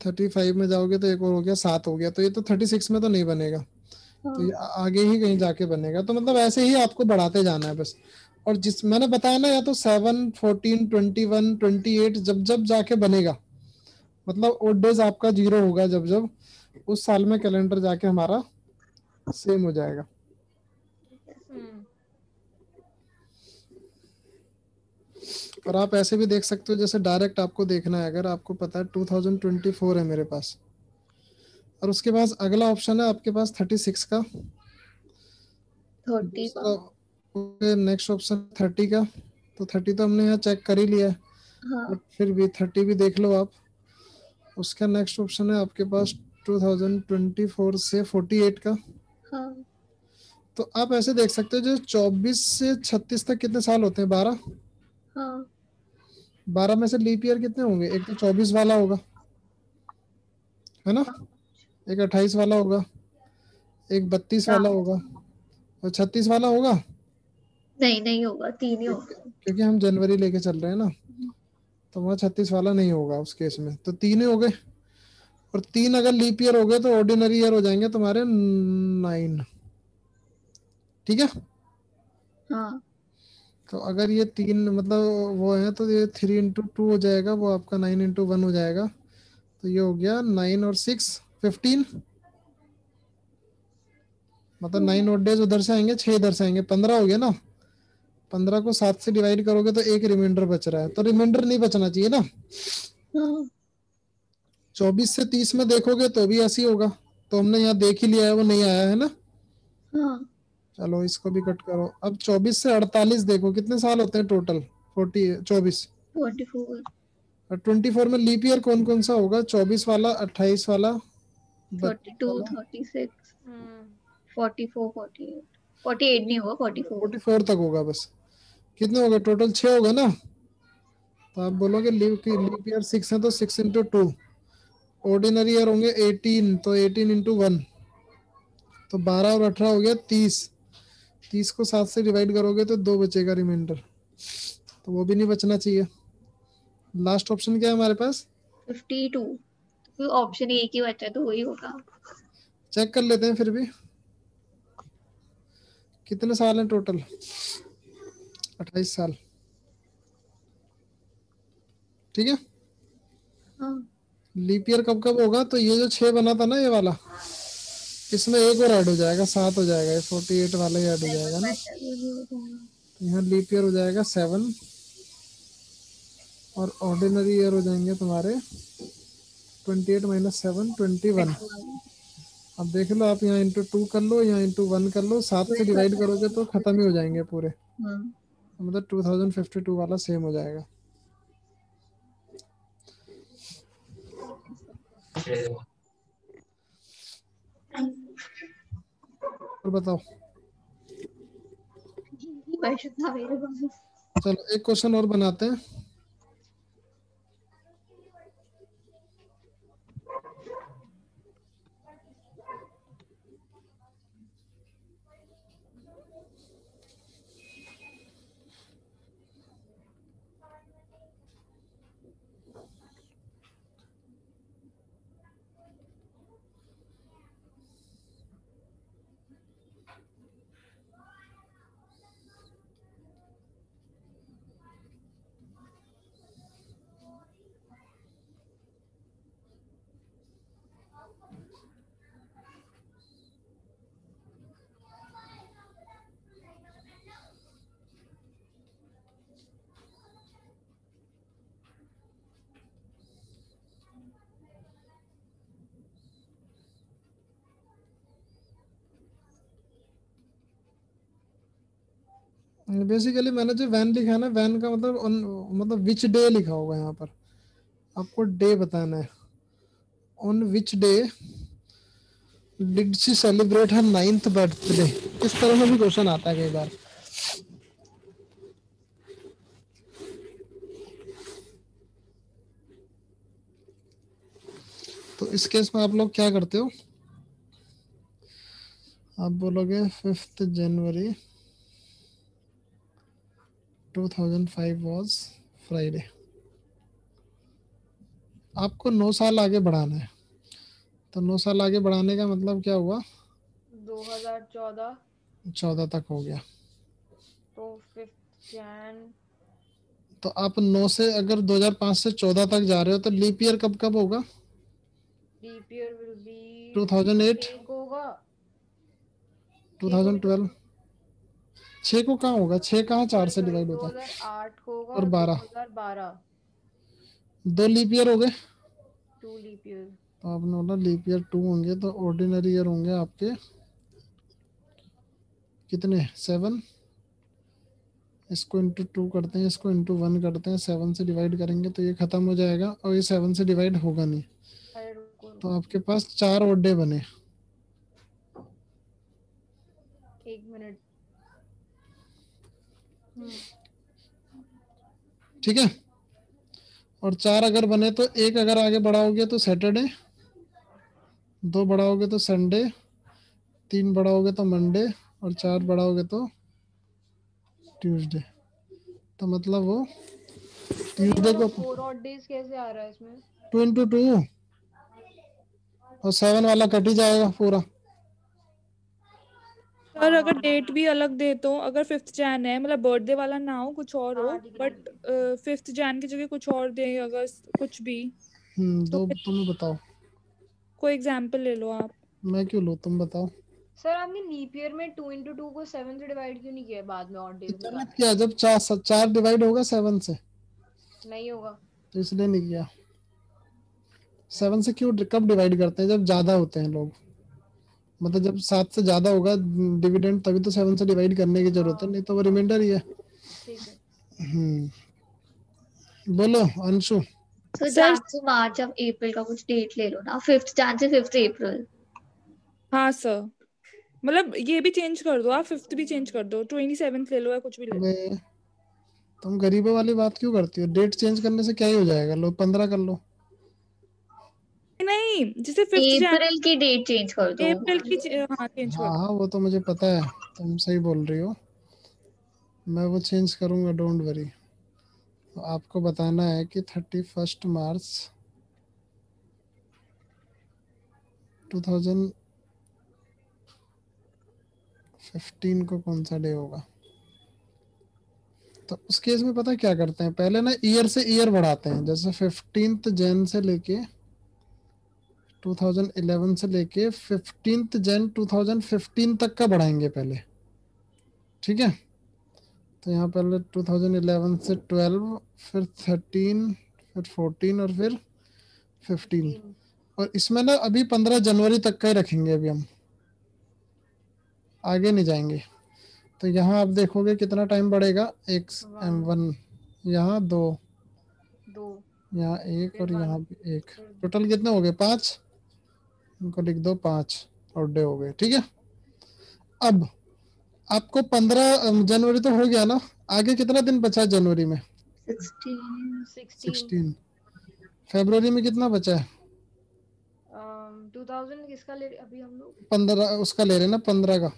35 में जाओगे तो एक और हो गया 7 हो गया। तो ये तो 36 में तो नहीं बनेगा, तो हाँ ये आगे ही कहीं जाके बनेगा। तो मतलब ऐसे ही आपको बढ़ाते जाना है बस। और जिस मैंने बताया ना, या तो 7 14 21 28 जब जब जाके बनेगा, मतलब ओड डेज आपका 0 होगा जब जब, उस साल में कैलेंडर जाके हमारा सेम हो जाएगा। और आप ऐसे भी देख सकते हो, जैसे डायरेक्ट आपको देखना है, अगर आपको पता है 2024 है मेरे पास, और उसके पास अगला ऑप्शन है आपके पास 36 का, 30 का। दूसरा नेक्स्ट ऑप्शन 30 का। तो 30 तो हमने यहाँ चेक कर ही लिया है, हाँ बट फिर भी 30 भी देख लो आप। उसका नेक्स्ट ऑप्शन है आपके पास 2024 से 48 का। हाँ तो आप ऐसे देख सकते हो, जो 24 से 36 तक कितने साल होते हैं, 12। हाँ 12 में से लीप ईयर कितने होंगे, एक तो 24 वाला होगा, है ना, एक 28 वाला होगा, एक 32 वाला हाँ। होगा, और 36 वाला होगा। नहीं नहीं होगा, 3 ही क्योंकि होगा। क्योंकि हम जनवरी लेके चल रहे हैं ना, तो वहाँ 36 वाला नहीं होगा उस केस में, तो 3 ही हो गए। और 3 अगर लीप ईयर हो गए तो ऑर्डिनरी ईयर हो जाएंगे तुम्हारे 9। ठीक है। हाँ तो अगर ये 3 मतलब वो है, तो ये 3 into 2 हो जाएगा, वो आपका 9 into 1 हो जाएगा। तो ये हो गया 9 और 6 15, मतलब 9 odd days उधर से आएंगे, 6 इधर से आएंगे, 15 हो गया ना। 15 को 7 से डिवाइड करोगे तो एक रिमाइंडर बच रहा है, तो रिमाइंडर नहीं बचना चाहिए ना। हाँ 24 से 30 में देखोगे तो भी ऐसे ही होगा, तो हमने यहाँ देख ही लिया है, वो नहीं आया है ना। हाँ। चलो इसको भी कट करो। अब 24 से 48 देखो कितने साल होते हैं टोटल, 24। 44, और 24 में लीप ईयर कौन कौन सा होगा, 24 वाला, 28 वाला, 32 32, वाला, 36, 44, 48। 48 नहीं होगा, 44। 44 तक होगा बस। कितने हो गए टोटल, 6 हो गए ना। तो आप बोलोगे लीप ईयर 6 है, तो 6 into 2। ऑर्डिनरी ईयर होंगे 18, तो 18 into 1, तो 12 और 18 हो गया 30। 30 को 7 से डिवाइड करोगे तो 2 बचेगा रिमाइंडर, तो वो भी नहीं बचना चाहिए। लास्ट ऑप्शन क्या है हमारे पास, 52। तो ऑप्शन एक ही बचा है तो वही होगा। चेक कर लेते हैं फिर भी कितने साल हैं टोटल, 28 साल। ठीक है। हाँ लीप ईयर कब कब होगा, तो ये जो 6 बना था ना ये वाला, इसमें एक और ऐड हो जाएगा, 7 हो जाएगा, ये 48 वाला ही ऐड हो 7 जाएगा ना। बाय 7 ही हो जाएगा। तो यहाँ लीप ईयर हो जाएगा 7, और ऑर्डिनरी ईयर हो जाएंगे तुम्हारे 28 - 7 21। 21। अब देख लो, आप यहाँ into 2 कर लो, यहाँ into 1 कर लो, 7 से वही डिवाइड खत्म करोगे तो होगा। खत्म ही हो जाएंगे पूरे। हाँ तो मतलब 2052 वाला सेम हो जाएगा। और बताओ। यही क्वेश्चन था मेरे पास। चलो एक क्वेश्चन और बनाते हैं। बेसिकली मैंने जो वैन लिखा है ना, वैन का मतलब मतलब विच डे लिखा होगा यहाँ पर, आपको डे बताना है। On which day did she celebrate her 9th birthday, इस तरह से भी क्वेश्चन आता है कई बार। तो इस केस में आप लोग क्या करते हो, आप बोलोगे 5th जनवरी 2005 वाज फ्राइडे। आपको 9 साल आगे बढ़ाना है, तो 9 साल आगे बढ़ाने का मतलब क्या हुआ, 2014 14 तक हो गया। तो 5th जैन तो आप 9 से अगर 2005 से 14 तक जा रहे हो तो लीप ईयर कब कब होगा, लीप ईयर विल बी 2008, 6 को होगा, 2012। 6 को कहाँ होगा, 6 कहाँ 4 से डिवाइड होता है, 2008 को होगा, और 12, 2012 2 लीप ईयर हो गए। 2 लीप ईयर। तो आपने बोला लीप ईयर 2 होंगे, तो ऑर्डिनरी ईयर होंगे आपके कितने, 7। इसको इंटू 2 करते हैं, इसको इंटू 1 करते हैं, 7 से डिवाइड करेंगे तो ये खत्म हो जाएगा, और ये 7 से डिवाइड होगा नहीं। अरे रुको तो रुको आपके पास 4 और डे बने। 1 मिनट। ठीक है, और 4 अगर बने तो एक अगर आगे बढ़ाओगे तो सैटरडे, 2 बढ़ाओगे तो संडे, 3 बढ़ाओगे तो मंडे, और 4 बढ़ाओगे तो ट्यूसडे। तो मतलब वो तो ये ट्यूसडे वाला को 4 ऑड डेज कैसे आ रहा है इसमें? 2 इंटू 2, और 7 वाला कट ही जाएगा पूरा। सर अगर डेट भी अलग दे तो, अगर 5th जैन है, मतलब बर्थडे वाला ना हो, कुछ और हो, हाँ ठीक है बट 5th जैन की जगह कुछ और दे, अगर कुछ भी, तो दो तुम बताओ, कोई एग्जांपल ले लो आप। मैं क्यों लूँ, तुम बताओ। सर आपने लीप ईयर में 2 इंटू 2 को 7 से डिवाइड क्यों नहीं किया बाद में ऑड डेज इतना निकालने? किया, जब 4 डिवाइड होगा 7 से, नहीं होगा। तो इसलिए नहीं किया। 7 से क्यों कब डिवाइड करते हैं, जब ज्यादा होते हैं लोग, मतलब जब 7 से ज्यादा होगा डिविडेंड, तभी तो 7 से डिवाइड करने की जरूरत है, नहीं तो वो रिमाइंडर ही है। ठीक है। बोलो अंशु। तो सर जैन से मार्च अब अप्रैल का कुछ डेट ले लो ना, 5th जैन से 5th अप्रैल। हाँ सर, मतलब ये भी चेंज कर दो आप, 5th भी चेंज कर दो, 27th ले लो या कुछ भी ले लो। अबे तुम गरीबों वाली बात क्यों करती हो, डेट चेंज करने से क्या ही हो जाएगा, लो 15 कर लो। नहीं, जैसे 5th जैन, अप्रैल की डेट चेंज कर दो। अप्रैल की हाँ चेंज कर हाँ दो। हाँ, वो तो मुझे पता है, तुम सही बोल रही हो, मैं वो चेंज करूंगा, डोंट वरी। तो आपको बताना है कि 31 मार्च 2015 को कौन सा डे होगा। तो उस केस में पता है क्या करते हैं, पहले ना ईयर से ईयर बढ़ाते हैं, जैसे 15th जैन से लेके 2011 से लेके 15th जैन 2015 तक का बढ़ाएंगे पहले, ठीक है। तो यहाँ पहले 2011 से 12, फिर 13, फिर 14, और फिर 15। 15 और इसमें ना अभी 15 जनवरी तक का ही रखेंगे, अभी हम आगे नहीं जाएंगे। तो यहाँ आप देखोगे कितना टाइम बढ़ेगा, एक 1, यहाँ 2, 2 यहाँ 1, और फिर 1 यहाँ भी 1, फिर टोटल कितने हो गए, 5। इनको लिख दो, 5 और डे हो गए, ठीक है। अब आपको 15 जनवरी तो हो गया ना, आगे कितना दिन बचा है जनवरी में, 16। 16 16। फरवरी में कितना बचा है, 2000 किसका ले रहे अभी हम लोग? 15 उसका ले रहे ना, 15 का,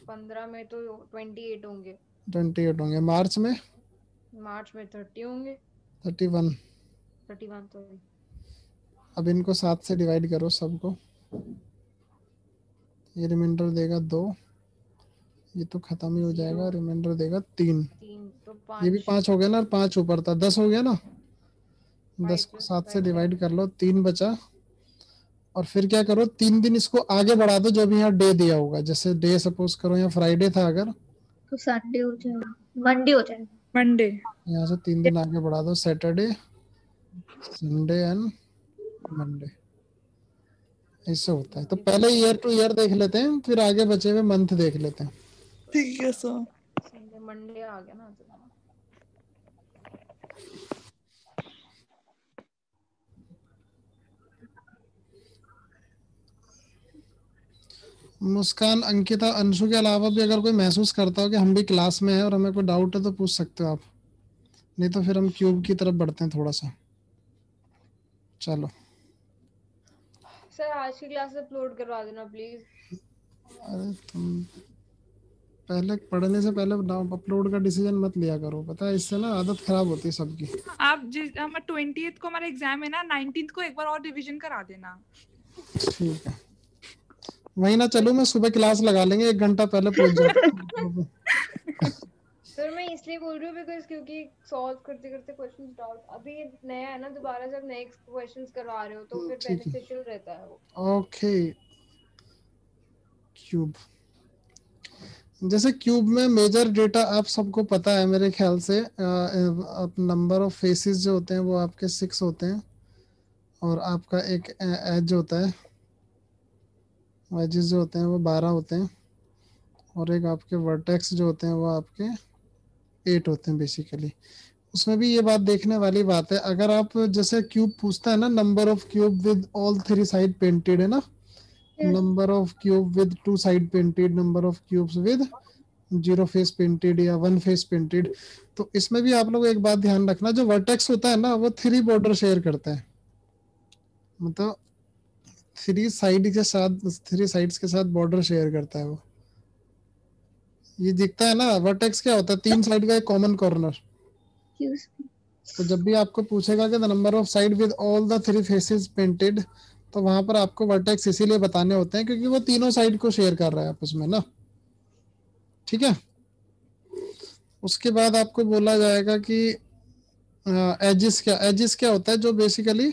15 में तो 28 होंगे, 28 होंगे। मार्च में मार्च में 30 होंगे, 31। 31 तो अब इनको 7 से डिवाइड करो सबको, ये रिमाइंडर देगा 2, ये तो खत्म ही हो 0 जाएगा, रिमाइंडर देगा 3। 3 तो ये भी 5 5 हो गया ना, और 5 ऊपर था, 10 हो गया ना। 10 5 को plus 7 से 5 डिवाइड कर लो, 3 बचा। और फिर क्या करो, 3 दिन इसको आगे बढ़ा दो, जो भी यहाँ डे दिया होगा, जैसे डे सपोज करो यहाँ फ्राइडे था अगर, तो संडे हो जाएगा, मंडे हो जाएगा। मंडे। यहाँ से 3 दिन आगे बढ़ा दो, सैटरडे, संडे एंड मंडे। ऐसे होता है। तो पहले ईयर टू ईयर देख लेते हैं, फिर आगे बचे हुए मंथ देख लेते हैं। ठीक है सर। संडे मंडे आ गया ना तो। मुस्कान, अंकिता, अंशु के अलावा भी अगर कोई महसूस करता हो कि हम भी क्लास में है और हमें कोई डाउट है तो पूछ सकते हो आप, नहीं तो फिर हम क्यूब की तरफ बढ़ते हैं थोड़ा सा। चलो सर आज की क्लास अपलोड करवा देना प्लीज। अरे तुम पहले पढ़ने से पहले अपलोड का डिसीजन मत लिया करो, पता है इससे ना आदत खराब होती है सबकी। आप जिस हम 20th को हमारा एग्जाम है ना, 19th को एक बार और रिवीजन करा देना। ठीक है, वही ना चलो मैं सुबह क्लास लगा लेंगे, 1 घंटा पहले पहुंच जाओ। सर मैं इसलिए बोल रही हूँ बिकॉज क्योंकि सॉल्व करते करते क्वेश्चंस डाउट अभी ये नया है ना, दोबारा से आप नए क्वेश्चंस करवा रहे हो तो फिर ठीक है, बेनिफिशियल रहता है वो। ओके। क्यूब, जैसे क्यूब में मेजर डेटा आप सबको पता है मेरे ख्याल से, नंबर ऑफ फेसेस जो होते हैं वो आपके 6 होते हैं, और आपका एक एज होता है, एजेस जो होते हैं वो 12 होते हैं, और एक आपके वर्टेक्स जो होते हैं वो आपके 8 होते हैं बेसिकली। उसमें भी ये बात देखने वाली बात है, अगर आप जैसे क्यूब पूछता है ना, number of cube with all 3 side painted है ना, number of cube with 2 side painted, number of cubes with 0 face painted या 1 फेस पेंटेड। तो इसमें भी आप लोग एक बात ध्यान रखना, जो वर्टेक्स होता है ना वो 3 बॉर्डर शेयर करता है, मतलब 3 साइड के साथ, 3 साइड्स के साथ बॉर्डर शेयर करता है वो। ये दिखता है ना, वर्टेक्स क्या होता है, 3 साइड का एक कॉमन कॉर्नर। तो जब भी आपको पूछेगा कि the number of side with all the 3 faces painted, तो वहां पर आपको वर्टेक्स इसीलिए बताने होते हैं क्योंकि वो तीनों साइड को शेयर कर रहा है आपस में ना, ठीक है। उसके बाद आपको बोला जाएगा कि एजिस क्या होता है, जो बेसिकली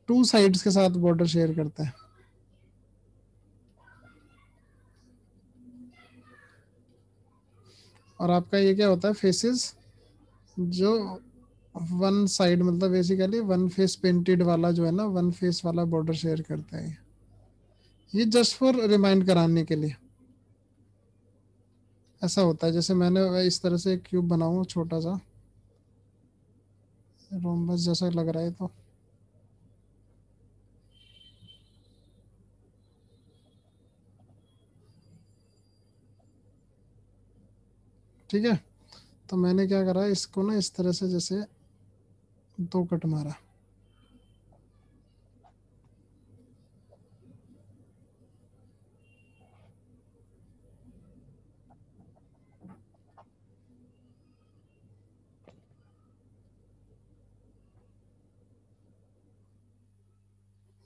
2 साइड्स के साथ बॉर्डर शेयर करता है। और आपका ये क्या होता है, फेसेस, जो 1 साइड मतलब बेसिकली 1 फेस पेंटेड वाला जो है ना, 1 फेस वाला बॉर्डर शेयर करता है। ये जस्ट फॉर रिमाइंड कराने के लिए ऐसा होता है। जैसे मैंने इस तरह से एक क्यूब बनाऊं छोटा सा, रोम्बस जैसा लग रहा है तो ठीक है। तो मैंने क्या करा, इसको ना इस तरह से जैसे 2 कट मारा,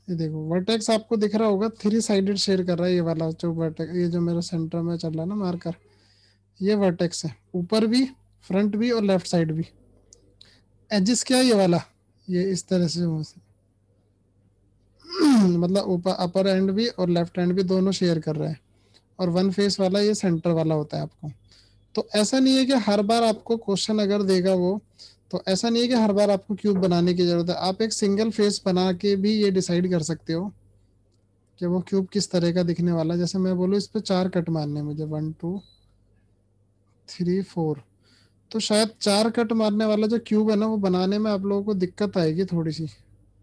ये देखो वर्टेक्स आपको दिख रहा होगा 3 साइडेड शेयर कर रहा है, ये वाला जो वर्टेक्स, ये जो मेरा सेंटर में चल रहा है ना मार्कर, ये वर्टेक्स है, ऊपर भी, फ्रंट भी और लेफ्ट साइड भी। एजिस क्या है, ये वाला, ये इस तरह से मतलब ऊपर अपर एंड भी और लेफ्ट एंड भी दोनों शेयर कर रहे हैं, और 1 फेस वाला ये सेंटर वाला होता है आपको। तो ऐसा नहीं है कि हर बार आपको क्वेश्चन अगर देगा वो, तो ऐसा नहीं है कि हर बार आपको क्यूब बनाने की जरूरत है, आप एक सिंगल फेस बना के भी ये डिसाइड कर सकते हो कि वो क्यूब किस तरह का दिखने वाला है। जैसे मैं बोलूँ इस पे 4 कट मारने मुझे, 1 2 3 4, तो शायद 4 कट मारने वाला जो क्यूब है ना वो बनाने में आप लोगों को दिक्कत आएगी थोड़ी सी,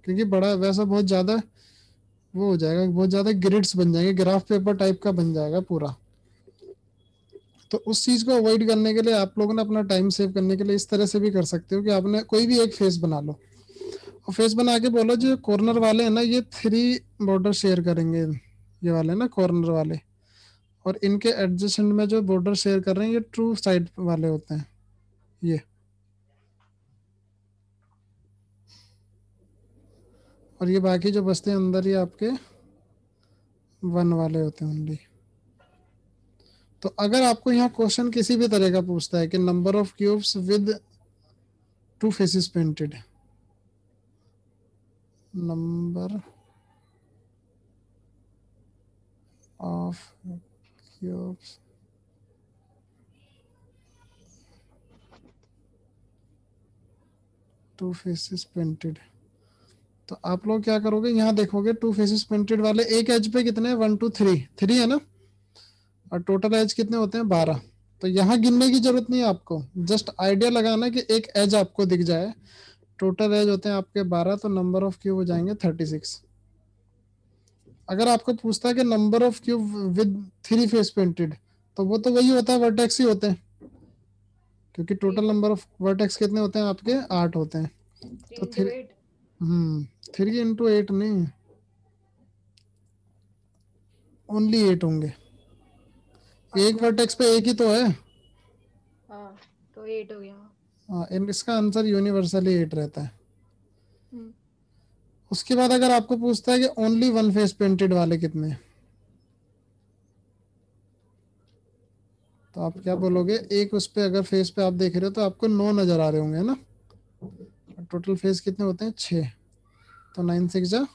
क्योंकि बड़ा वैसा बहुत ज्यादा वो हो जाएगा, बहुत ज्यादा ग्रिड्स बन जाएंगे, ग्राफ पेपर टाइप का बन जाएगा पूरा। तो उस चीज को अवॉइड करने के लिए आप लोगों ने अपना टाइम सेव करने के लिए इस तरह से भी कर सकते हो कि आपने कोई भी एक फेस बना लो, और फेस बना के बोलो जो कॉर्नर वाले हैं ना ये 3 बॉर्डर शेयर करेंगे, ये वाले ना कॉर्नर वाले, और इनके एडजेसेंट में जो बॉर्डर शेयर कर रहे हैं ये ट्रू साइड वाले होते हैं ये। और ये बाकी जो बचते हैं अंदर, ये आपके 1 वाले होते हैं ओनली। तो अगर आपको यहाँ क्वेश्चन किसी भी तरह का पूछता है कि number of cubes with 2 faces painted, number of cubes two faces painted, तो आप लोग क्या करोगे, यहाँ देखोगे 2 फेसेस पेंटेड वाले एक एज पे कितने हैं, 1 2 3 3 है ना, और टोटल एज कितने होते हैं 12। तो यहाँ गिनने की जरूरत नहीं है आपको, जस्ट आइडिया लगाना कि एक एज आपको दिख जाए। टोटल एज होते हैं आपके 12, तो नंबर ऑफ क्यूब हो जाएंगे 36। अगर आपको पूछता है कि number of cube with 3 face painted, तो वो तो वही होता है, वर्टेक्स ही होते हैं, क्योंकि टोटल नंबर ऑफ वर्टेक्स कितने होते हैं आपके, 8 होते हैं। 3 तो into 8 3 into 8 नहीं, ओनली 8 होंगे। एक वर्टेक्स पे एक ही तो है। हाँ, तो 8 हो गया। हाँ, इसका आंसर यूनिवर्सली 8 रहता है। हम्म। उसके बाद अगर आपको पूछता है कि ओनली 1 फेस पेंटेड वाले कितने हैं, तो आप क्या बोलोगे? एक उस पे अगर फेस पे आप देख रहे हो तो आपको 9 नजर आ रहे होंगे, है ना? टोटल फेस कितने होते हैं? 6। तो 9 6 जा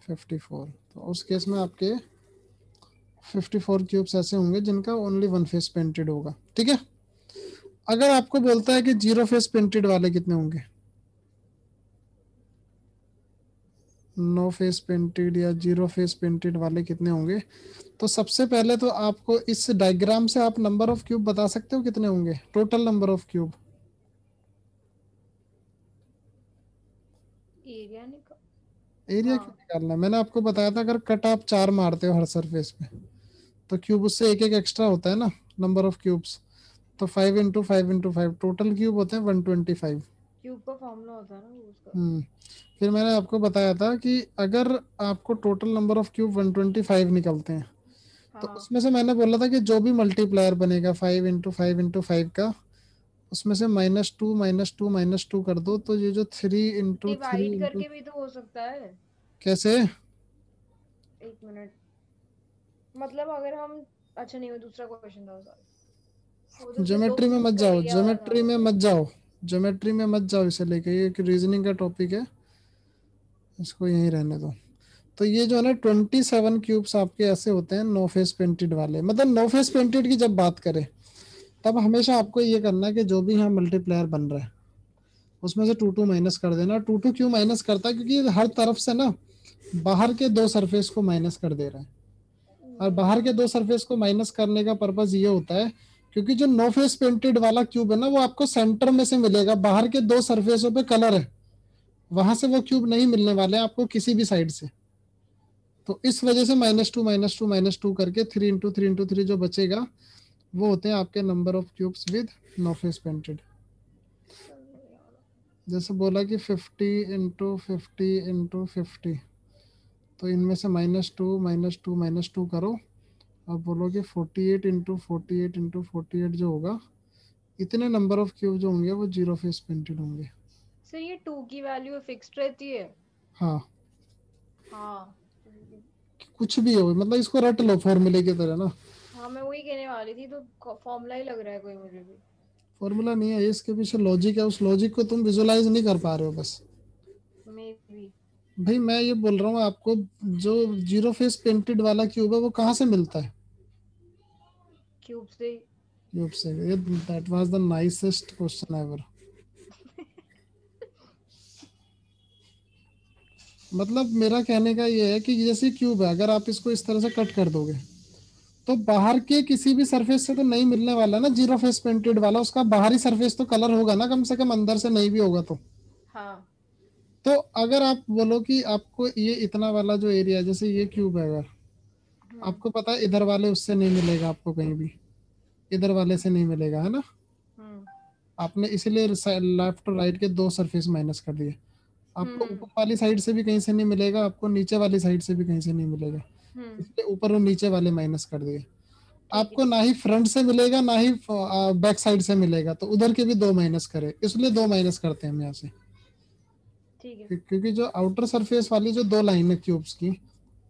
54। तो उस केस में आपके 54 क्यूब्स ऐसे होंगे जिनका ओनली 1 फेस पेंटेड होगा। ठीक है। अगर आपको बोलता है कि 0 फेस पेंटेड वाले कितने होंगे, 9 फेस पेंटेड या 0 फेस पेंटेड वाले कितने होंगे, तो सबसे पहले तो आपको इस डायग्राम से आप नंबर ऑफ क्यूब बता सकते हो कितने होंगे, total number of cube. Area निकाल। एरिया क्यों निकालना है? मैंने आपको बताया था, अगर कट आप 4 मारते हो हर सरफेस पे, तो क्यूब उससे एक एक एक्स्ट्रा होता है ना, नंबर ऑफ क्यूब्स। तो 5 इंटू 5 इंटू 5, टोटल क्यूब होते हैं 125। क्यूब का फॉर्मूला होता है ना वो उसका। फिर मैंने आपको बताया था कि अगर आपको टोटल नंबर ऑफ क्यूब 125 निकलते हैं, तो हाँ, उसमें से मैंने बोला था कि जो भी मल्टीप्लायर बनेगा 5 इंटू 5 इंटू 5 का, उसमें से -2 -2 -2 कर दो, तो ये जो 3 इंटू 3 डिवाइड इंटू, करके भी तो हो सकता है। कैसे? 1 मिनट, मतलब अगर हम, अच्छा नहीं, वो दूसरा क्वेश्चन था सॉरी, वो तो दो ज्योमेट्री में मत क्यूब का जाओ, एरिया वाला था। ज्योमेट्री में मत जाओ, ज्योमेट्री में मत जाओ, इसे लेके, ये एक रीजनिंग का टॉपिक है, इसको यहीं रहने दो। तो ये जो है ना 27 क्यूब्स आपके ऐसे होते हैं 9 फेस पेंटेड वाले। मतलब 9 फेस पेंटेड की जब बात करें, तब हमेशा आपको ये करना है कि जो भी यहाँ मल्टीप्लायर बन रहा है उसमें से 2 2 माइनस कर देना। 2 2 क्यों माइनस करता है? क्योंकि हर तरफ से ना बाहर के 2 सरफेस को माइनस कर दे रहा है, और बाहर के 2 सरफेस को माइनस करने का पर्पज ये होता है क्योंकि जो 9 फेस पेंटेड वाला क्यूब है ना, वो आपको सेंटर में से मिलेगा, बाहर के 2 सरफेसों पे कलर है, वहां से वो क्यूब नहीं मिलने वाले हैं आपको किसी भी साइड से। तो इस वजह से -2 -2 -2 करके 3 इंटू 3 इंटू 3 जो बचेगा, वो होते हैं आपके number of cubes with 9 face painted. जैसे बोला कि 50 इंटू 50 इंटू 50, तो इनमें से -2 -2 -2 करो, अब बोलोगे 48 इंटू 48 इंटू 48 जो होगा, इतने नंबर ऑफ क्यूब जो होंगे वो 0 फेस पेंटेड होंगे। सर ये 2 की वैल्यू फिक्स्ड रहती है? हाँ, हाँ, कुछ भी हो, मतलब इसको रट लो फॉर्मूले की तरह ना। हाँ मैं वही कहने वाली थी, तो फॉर्मूला ही लग रहा है कोई मुझे भी। फॉर्मूला नहीं है, इसके पीछे लॉजिक है, उस लॉजिक को तुम विजुलाइज नहीं कर पा रहे हो बस। May be. भाई मैं ये बोल रहा हूँ आपको, जो 0 फेस पेंटेड वाला क्यूब है वो कहाँ से मिलता है? क्यूब से। क्यूब से। ये that was the nicest question ever. मतलब मेरा कहने का ये है कि जैसे क्यूब है, अगर आप इसको इस तरह से कट कर दोगे, तो बाहर के किसी भी सरफेस से तो नहीं मिलने वाला ना 0 फेस पेंटेड वाला, उसका बाहरी सरफेस तो कलर होगा ना, कम से कम अंदर से नहीं भी होगा तो। हाँ। तो अगर आप बोलो कि आपको ये इतना वाला जो एरिया, जैसे ये क्यूब है, अगर आपको पता है इधर वाले उससे नहीं मिलेगा आपको कहीं भी, इधर वाले से नहीं मिलेगा, है ना? हम्म आपने इसीलिए लेफ्ट और राइट के 2 सरफेस माइनस कर दिए। आपको ऊपर वाली साइड से भी कहीं से नहीं मिलेगा, आपको नीचे वाली साइड से भी कहीं से नहीं मिलेगा, इसलिए ऊपर और नीचे वाले माइनस कर दिए। आपको ना ही फ्रंट से मिलेगा ना ही बैक साइड से मिलेगा, तो उधर के भी 2 माइनस करे, इसलिए 2 माइनस करते हैं हम यहाँ से। ठीक है। क्योंकि जो आउटर सरफेस वाली जो 2 लाइन है क्यूब्स की,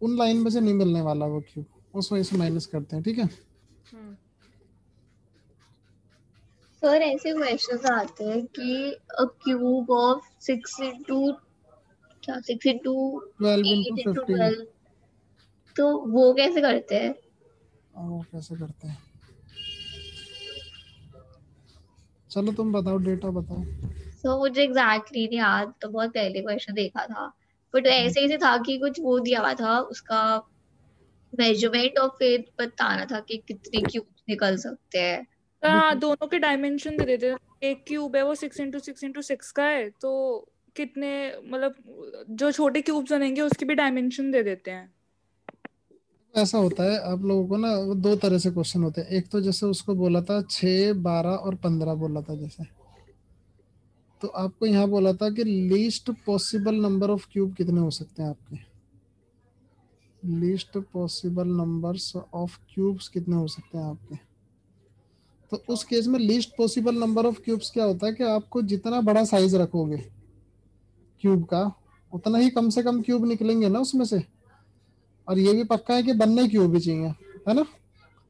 उन लाइन में से नहीं मिलने वाला वो क्यूब, उस वजह से माइनस करते हैं। ठीक है। सर ऐसे क्वेश्चन आते हैं कि अ क्यूब ऑफ 6 इंटू क्या 6 इंटू 12 इंटू 8 इंटू 15। 12, तो वो कैसे करते हैं? वो कैसे करते हैं, चलो तुम बताओ, डेटा बताओ। सो मुझे एग्जैक्टली नहीं याद, तो बहुत पहले क्वेश्चन देखा था, बट ऐसे ही था कि कुछ वो दिया हुआ था उसका मेजरमेंट, और फिर बताना था कि कितने क्यूब निकल सकते हैं। हाँ, दोनों के डायमेंशन दे देते हैं। एक क्यूब है वो 6x6x6 का है, तो कितने, मतलब जो छोटे क्यूब्स बनेंगे उसके भी डायमेंशन दे देते हैं। ऐसा होता है आप लोगों को ना, वो दो तरह से क्वेश्चन होते हैं। एक तो जैसे उसको बोला था 6, 12 और 15 बोला था जैसे, तो आपको यहाँ बोला था कि least possible number of cube कितने हो सकते हैं आपके, least possible numbers of cubes कितने हो सकते हैं आपके। तो उस केस में least possible number of cubes क्या होता है कि आपको जितना बड़ा साइज रखोगे क्यूब का, उतना ही कम से कम क्यूब निकलेंगे ना उसमें से। और ये भी पक्का है कि बनने क्यूब भी चाहिए, है ना,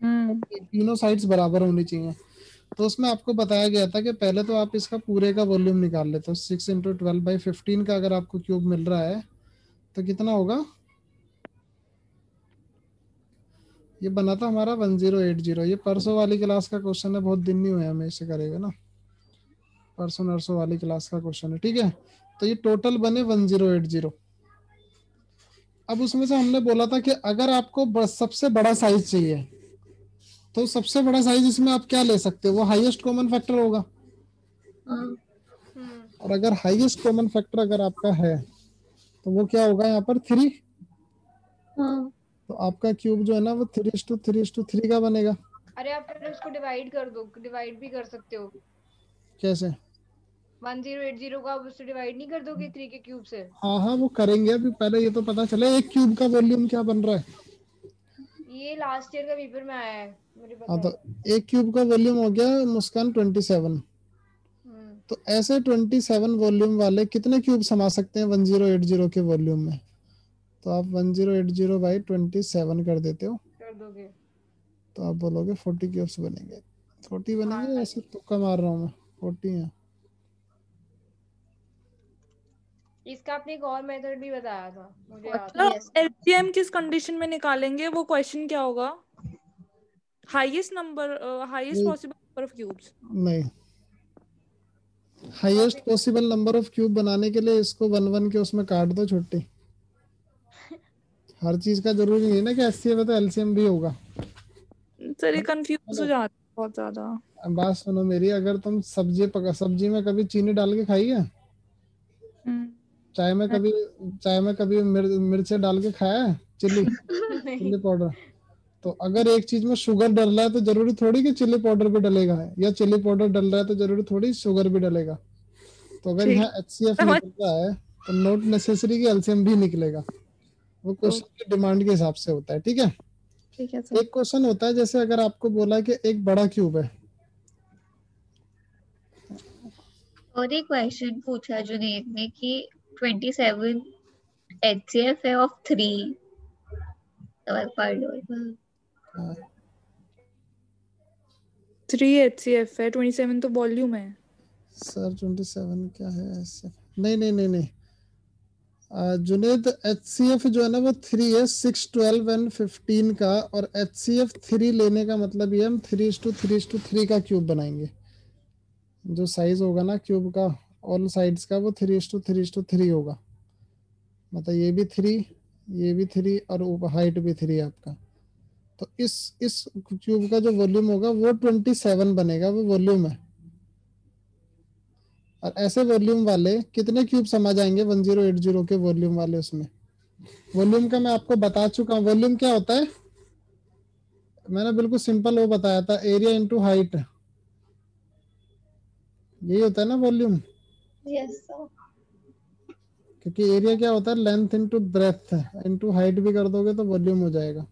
तीनों साइड्स बराबर होनी चाहिए। तो उसमें आपको बताया गया था कि पहले तो आप इसका पूरे का वॉल्यूम निकाल लेते हो। 6 × 12/15 का अगर आपको क्यूब मिल रहा है तो कितना होगा, ये बना था हमारा 1080। ये परसों वाली क्लास का क्वेश्चन है, बहुत दिन नहीं हुए हमें इसे करेगा ना, परसों नरसों वाली क्लास का क्वेश्चन है, ठीक है। तो ये टोटल बने 1080। अब उसमें से हमने बोला था कि अगर आपको सबसे बड़ा साइज चाहिए तो सबसे बड़ा साइज इसमें आप क्या ले सकते हो, वो हाईएस्ट कॉमन फैक्टर होगा। हाँ, और अगर हाईएस्ट कॉमन फैक्टर अगर आपका है तो वो क्या होगा यहाँ पर 3। हाँ, तो आपका क्यूब जो है ना वो 3:3:3 का बनेगा। अरे आप पहले उसको डिवाइड कर दो, डिवाइड भी कर सकते हो। कैसे? 1080 को आप उससे डिवाइड नहीं कर दोगे 3 के क्यूब से? हाँ हाँ वो करेंगे, अभी पहले ये तो पता चले एक क्यूब का वॉल्यूम क्या बन रहा है। ये लास्ट ईयर का पेपर में आया है, मुझे पता हाँ तो है। एक क्यूब का वॉल्यूम हो गया मुस्कान 27। तो ऐसे 27 वॉल्यूम वाले कितने क्यूब समा सकते हैं 1080 के वॉल्यूम में। तो आप 1080/27 कर देते हो, कर दोगे। तो आप बोलोगे 40 क्यूब्स बनेंगे। 40 बनेंगे, हाँ, ऐसे तुक्का मार रहा हूँ मैं, 40 है। इसका आपने एक और मेथड भी बताया था, मुझे याद है। मतलब एलसीएम किस कंडीशन में निकालेंगे, वो क्वेश्चन क्या होगा? हाईएस्ट नंबर, हाईएस्ट नहीं पॉसिबल नंबर ऑफ क्यूब्स। नहीं, highest possible number of cube बनाने के लिए इसको 1 1 के उसमें काट दो छुट्टी। हर चीज का जरूरी नहीं है ना कि एचसीएफ है तो एलसीएम भी होगा। सर ये कंफ्यूज हो जाता है बहुत ज्यादा। अब बात सुनो मेरी, अगर तुम सब्जी में कभी चीनी डाल के खाई है, हम्म, चाय में कभी, मिर्चे डाल के खाया है, नहीं। Chilli powder. तो अगर एक चीज में शुगर डल रहा है तो जरूरी थोड़ी कि चिल्ली पाउडर भी डलेगा, या चिल्ली पाउडर डल रहा है तो जरूरी थोड़ी शुगर भी डलेगा। तो अगर ठीक, यहाँ एचसीएफ समझ। निकल रहा है तो नॉट नेसेसरी कि एलसीएम भी निकलेगा। वो तो क्वेश्चन की डिमांड के हिसाब से होता है, ठीक है। ठीक है सर। एक क्वेश्चन होता है जैसे अगर आपको बोला कि एक बड़ा क्यूब है, और एक क्वेश्चन पूछा जुनेद ने कि 27 HCF है ऑफ 3। पढ़ लो एक बार। 3 HCF है, 27 तो वॉल्यूम है। सर 27 क्या है ऐसे? नहीं नहीं नहीं नहीं, जुनेद HCF जो है ना वो 3 है, 6, 12 एंड 15 का। और HCF 3 लेने का मतलब ये हम 3:3:3 का क्यूब बनाएंगे। जो साइज होगा ना क्यूब का ऑल साइड्स का वो 3:3:3 होगा। मतलब ये भी 3, ये भी 3 और हाइट भी 3 आपका। तो इस क्यूब का जो वॉल्यूम होगा वो 27 बनेगा, वो वॉल्यूम है। और ऐसे वॉल्यूम वाले कितने क्यूब समा जाएंगे 1080 के वॉल्यूम वाले उसमें। वॉल्यूम का मैं आपको बता चुका हूँ, वॉल्यूम क्या होता है, मैंने बिल्कुल सिंपल वो बताया था, एरिया इंटू हाइट, यही होता है ना वॉल्यूम। Yes sir. क्योंकि एरिया क्या होता है, length into breadth into height भी कर दोगे तो वॉल्यूम हो जाएगा।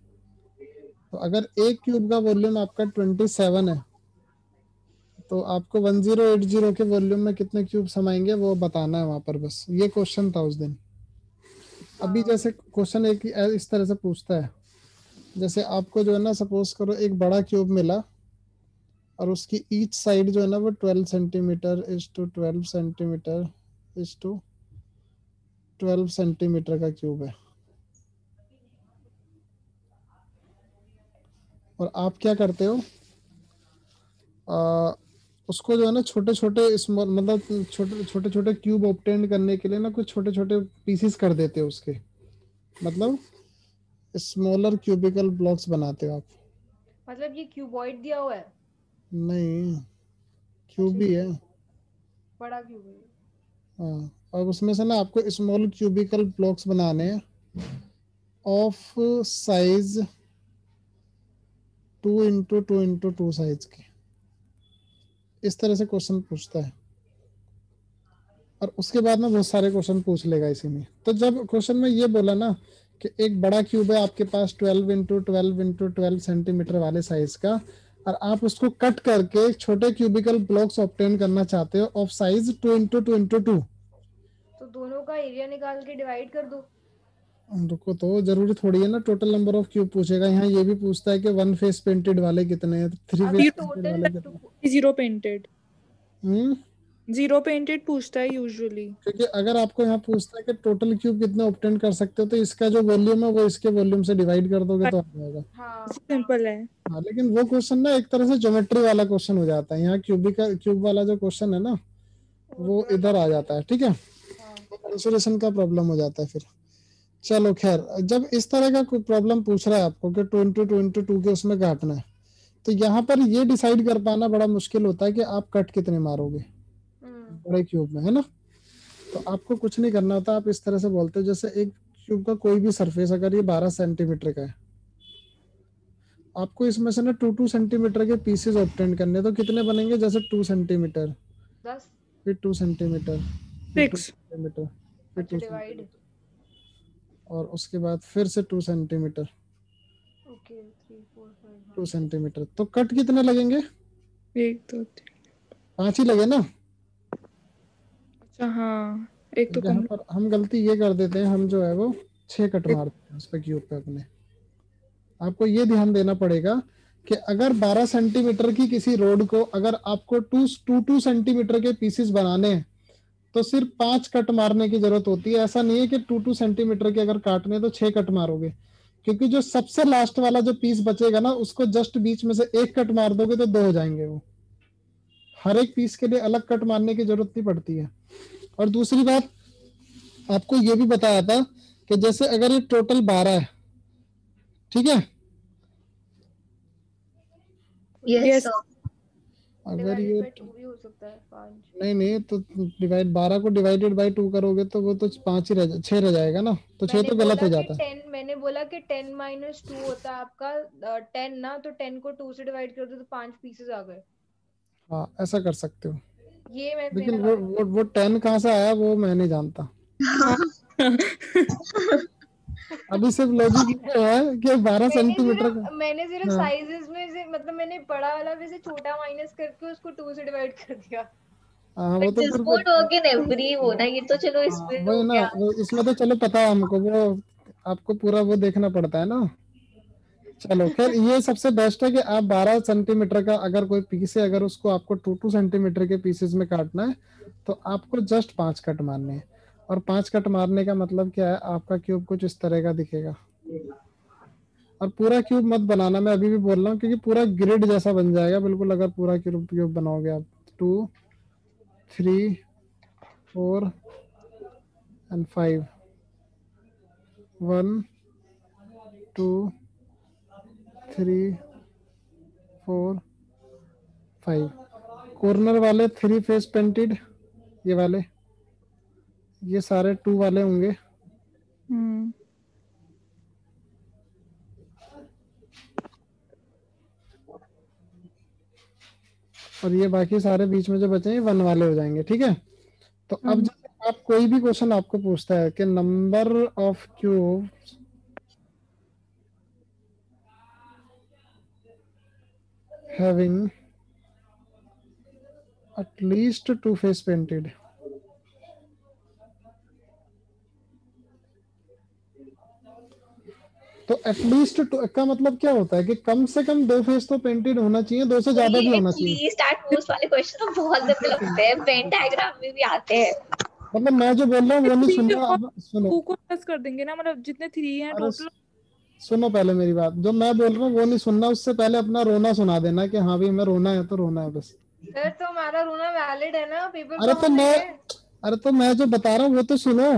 तो अगर एक क्यूब का वॉल्यूम आपका 27 है तो आपको 1080 के वॉल्यूम में कितने क्यूब समाएंगे वो बताना है वहां पर, बस ये क्वेश्चन था उस दिन। अभी जैसे क्वेश्चन एक इस तरह से पूछता है, जैसे आपको जो है ना सपोज करो एक बड़ा क्यूब मिला और उसकी ईच साइड जो है ना वो 12 centimetre is to 12 centimetre is to 12 centimetre का क्यूब है। और आप क्या करते हो, आ, उसको जो है ना छोटे छोटे स्मॉल, मतलब छोटे छोटे छोटे क्यूब ऑब्टेन करने के लिए ना कुछ छोटे छोटे पीसेस कर देते हो उसके, मतलब स्मॉलर क्यूबिकल ब्लॉक्स बनाते हो आप। मतलब ये क्यूबॉइड दिया हुआ है? नहीं, क्यूब ही है। बड़ा क्यूब है। हाँ, और उसमें से ना आपको स्मॉल क्यूबिकल ब्लॉक्स बनाने हैं ऑफ साइज 2x2x2 साइज के। इस तरह से क्वेश्चन पूछता है, और उसके बाद में बहुत सारे क्वेश्चन पूछ लेगा इसी में। तो जब क्वेश्चन में ये बोला ना कि एक बड़ा क्यूब है आपके पास 12x12x12 सेंटीमीटर वाले साइज का, और आप उसको कट करके छोटे क्यूबिकल ब्लॉक्स ऑब्टेन करना चाहते हो ऑफ साइज 2x2x2, तो दोनों का एरिया निकाल के डिवाइड कर दो। रुको, तो जरूरी थोड़ी है ना टोटल नंबर ऑफ क्यूब पूछेगा। यहाँ ये भी पूछता है कि वन फेस पेंटेड वाले कितने हैं, थ्री अगर फेस पेंटेड टोटल वाले कितने। जीरो पेंटेड, हम्म जीरो पेंटेड पूछता है यूजुअली। क्योंकि अगर आपको यहाँ पूछता है कि टोटल क्यूब कितने ऑब्टेन कर सकते हो, तो इसका जो वॉल्यूम है वो इसके वॉल्यूम से डिवाइड कर दोगे तो आ जाएगा। हाँ सिंपल है। हाँ, लेकिन वो क्वेश्चन ना एक तरह से ज्योमेट्री वाला क्वेश्चन हो जाता है। यहाँ क्यूब वाला जो क्वेश्चन है ना वो इधर आ जाता है, ठीक है। आंसरेशन का प्रॉब्लम हो जाता है फिर। चलो खैर, जब इस तरह का कोई प्रॉब्लम पूछ रहा है आपको कि 2x2x2 के उसमें काटना है, तो यहाँ पर ये डिसाइड कर पाना बड़ा मुश्किल होता है कि आप कट कितने मारोगे बड़े क्यूब में, है ना। तो आपको कुछ नहीं करना होता, आप इस तरह से बोलते हो जैसे एक क्यूब का कोई भी सरफेस अगर ये 12 सेंटीमीटर का है, आपको इसमें से ना 2 सेंटीमीटर के पीसेस ऑब्टेन करने, तो कितने बनेंगे, जैसे 2 सेंटीमीटर, 10, फिर 2 सेंटीमीटर, फिर 2 6। सेंटीमीटर, फिर 2 डिवाइड। सेंटीमीटर, और उसके बाद फिर से 2 सेंटीमीटर, ओके 3 4 5 2 सेंटीमीटर। तो कट कितने लगेंगे, 1 2 3। 5 ही लगे ना। अच्छा हाँ, एक तो यहाँ कम। पर हम गलती ये कर देते हैं, हम जो है वो 6 कट मारते हैं उस पे क्यूब पे अपने। आपको ये ध्यान देना पड़ेगा कि अगर 12 सेंटीमीटर की किसी रोड को अगर आपको 2 सेंटीमीटर के पीसेस बनाने हैं, तो सिर्फ 5 कट मारने की जरूरत होती है। ऐसा नहीं है कि 2 सेंटीमीटर के अगर काटने तो 6 कट मारोगे, क्योंकि जो सबसे लास्ट वाला जो पीस बचेगा ना उसको जस्ट बीच में से एक कट मार दोगे तो 2 हो जाएंगे। वो हर एक पीस के लिए अलग कट मारने की जरूरत नहीं पड़ती है। और दूसरी बात आपको ये भी बताया था कि जैसे अगर ये टोटल 12 है, ठीक है, यस अगर ये बाय 2 भी हो सकता है 5। नहीं तो डिवाइड 12 को डिवाइडेड बाय 2 करोगे तो वो तो 5 ही 6 रह जाएगा ना, तो 6 तो गलत हो जाता है। मैंने बोला कि 10 - 2 होता है आपका 10 ना, तो 10 को 2 से डिवाइड कर दो तो 5 पीसेस आ गए। हाँ, ऐसा कर सकते हो। ये मैं लेकिन वो 10 कहाँ से आया वो मैं नहीं जानता। अभी सिर्फ लॉजिक ये है कि 12 सेंटीमीटर का मैंने सिर्फ साइजेस में से मतलब मैंने बड़ा वाला में से छोटा माइनस करके उसको 2 से डिवाइड कर दिया। हाँ, वो तो दिस फिर वोंट वर्क इन एवरी वो ना, ये तो चलो इसमें वही हो ना, गया। वो इसमें तो चलो पता है हमको, वो आपको पूरा वो देखना पड़ता है ना। चलो खैर, ये सबसे बेस्ट है कि आप 12 सेंटीमीटर का अगर कोई पीस है, अगर उसको आपको 2 सेंटीमीटर के पीसेस में काटना है तो आपको जस्ट 5 कट मारने हैं। और 5 कट मारने का मतलब क्या है, आपका क्यूब कुछ इस तरह का दिखेगा। और पूरा क्यूब मत बनाना, मैं अभी भी बोल रहा हूँ, क्योंकि पूरा ग्रिड जैसा बन जाएगा बिल्कुल अगर पूरा क्यूब बनाओगे आप। 2 3 4 and 5, 1 2 3 4 5। कॉर्नर वाले 3 फेस पेंटेड, ये वाले, ये सारे 2 वाले होंगे। और ये बाकी सारे बीच में जो बचे हैं 1 वाले हो जाएंगे, ठीक है। तो अब जब आप कोई भी क्वेश्चन आपको पूछता है कि number of cube having at least 2 face painted, तो एटलीस्ट का मतलब क्या होता है कि कम से कम 2 फेस तो पेंटेड होना चाहिए, 2 से ज्यादा भी होना चाहिए। एटलीस्ट एट मोस्ट वाले क्वेश्चन तो बहुत गंदे लगते हैं, वेन डायग्राम में भी आते हैं। मतलब मैं जो बोल रहा हूँ वो नहीं सुन रहा, सुनो। 2 को प्लस कर देंगे ना, मतलब जितने 3 हैं टोटल। सुनो पहले मेरी बात, जो मैं बोल रहा हूँ वो नहीं सुनना, उससे पहले अपना रोना सुना देना कि हाँ भाई हमें रोना है तो रोना है बस। सर तो हमारा रोना वैलिड है ना, पेपर अरे तो मैं जो बता रहा हूँ वो तो सुनो।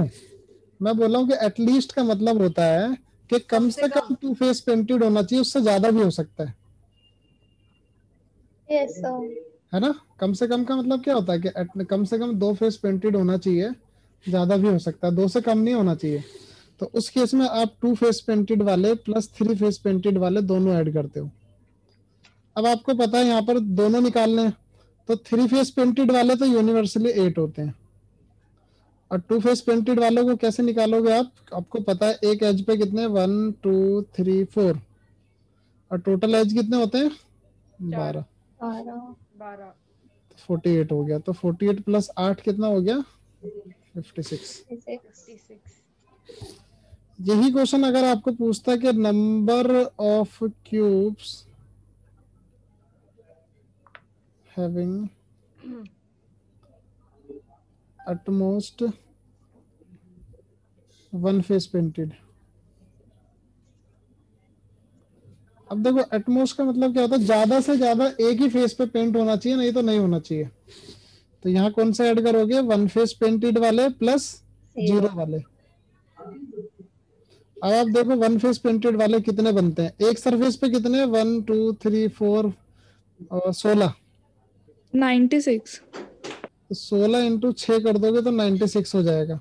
मैं बोल रहा हूँ कि एटलीस्ट का मतलब होता है कि कम से कम 2 फेस पेंटेड होना चाहिए, उससे ज्यादा भी हो सकता है। Yes, sir. है ना। कम से कम का मतलब क्या होता है कि कम से कम 2 फेस पेंटेड होना चाहिए, ज्यादा भी हो सकता है, 2 से कम नहीं होना चाहिए। तो उस केस में आप 2 फेस पेंटेड वाले प्लस 3 फेस पेंटेड वाले दोनों ऐड करते हो। अब आपको पता है यहाँ पर दोनों निकालने हैं, तो 3 फेस पेंटेड वाले तो यूनिवर्सली 8 होते हैं, और 2 फेस पेंटेड वालों को कैसे निकालोगे आप, आपको पता है एक एज पे कितने 1 2 3 4, और टोटल एज कितने होते हैं 12, 12 48 हो गया। तो 48 प्लस 8 कितना हो गया 56। 56। यही क्वेश्चन अगर आपको पूछता है कि number of cubes having at most 1 face painted. अब देखो एटमोस्ट का मतलब क्या होता है, ज्यादा से ज्यादा एक ही फेस पे पेंट होना चाहिए, नहीं तो नहीं होना चाहिए। तो यहाँ कौन सा ऐड करोगे, 1 फेस पेंटेड वाले प्लस 0 वाले। अब आप देखो 1 फेस पेंटेड वाले कितने बनते हैं, एक सरफेस पे कितने 1 2 3 4 और 16, 96। तो 16 इंटू 6 कर दोगे तो 96 हो जाएगा।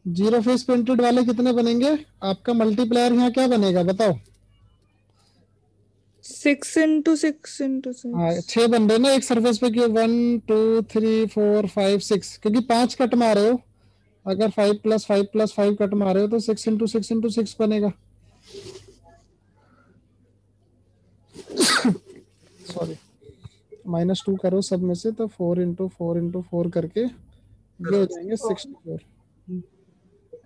0 फेस पेंटेड वाले कितने बनेंगे, आपका मल्टीप्लायर यहाँ क्या बनेगा बताओ। 6 into 6 into 6। 6 बन रहे ना एक सरफेस पे, क्यों 1 2 3 4 5 6, क्योंकि 5 कट मारे हो, अगर 5 प्लस 5 प्लस 5 कट मारे हो तो 6 इंटू 6 इंटू 6 बनेगा। सॉरी, -2 करो सब में से, तो 4 इंटू 4 इंटू 4 करके ये हो जाएंगे 64।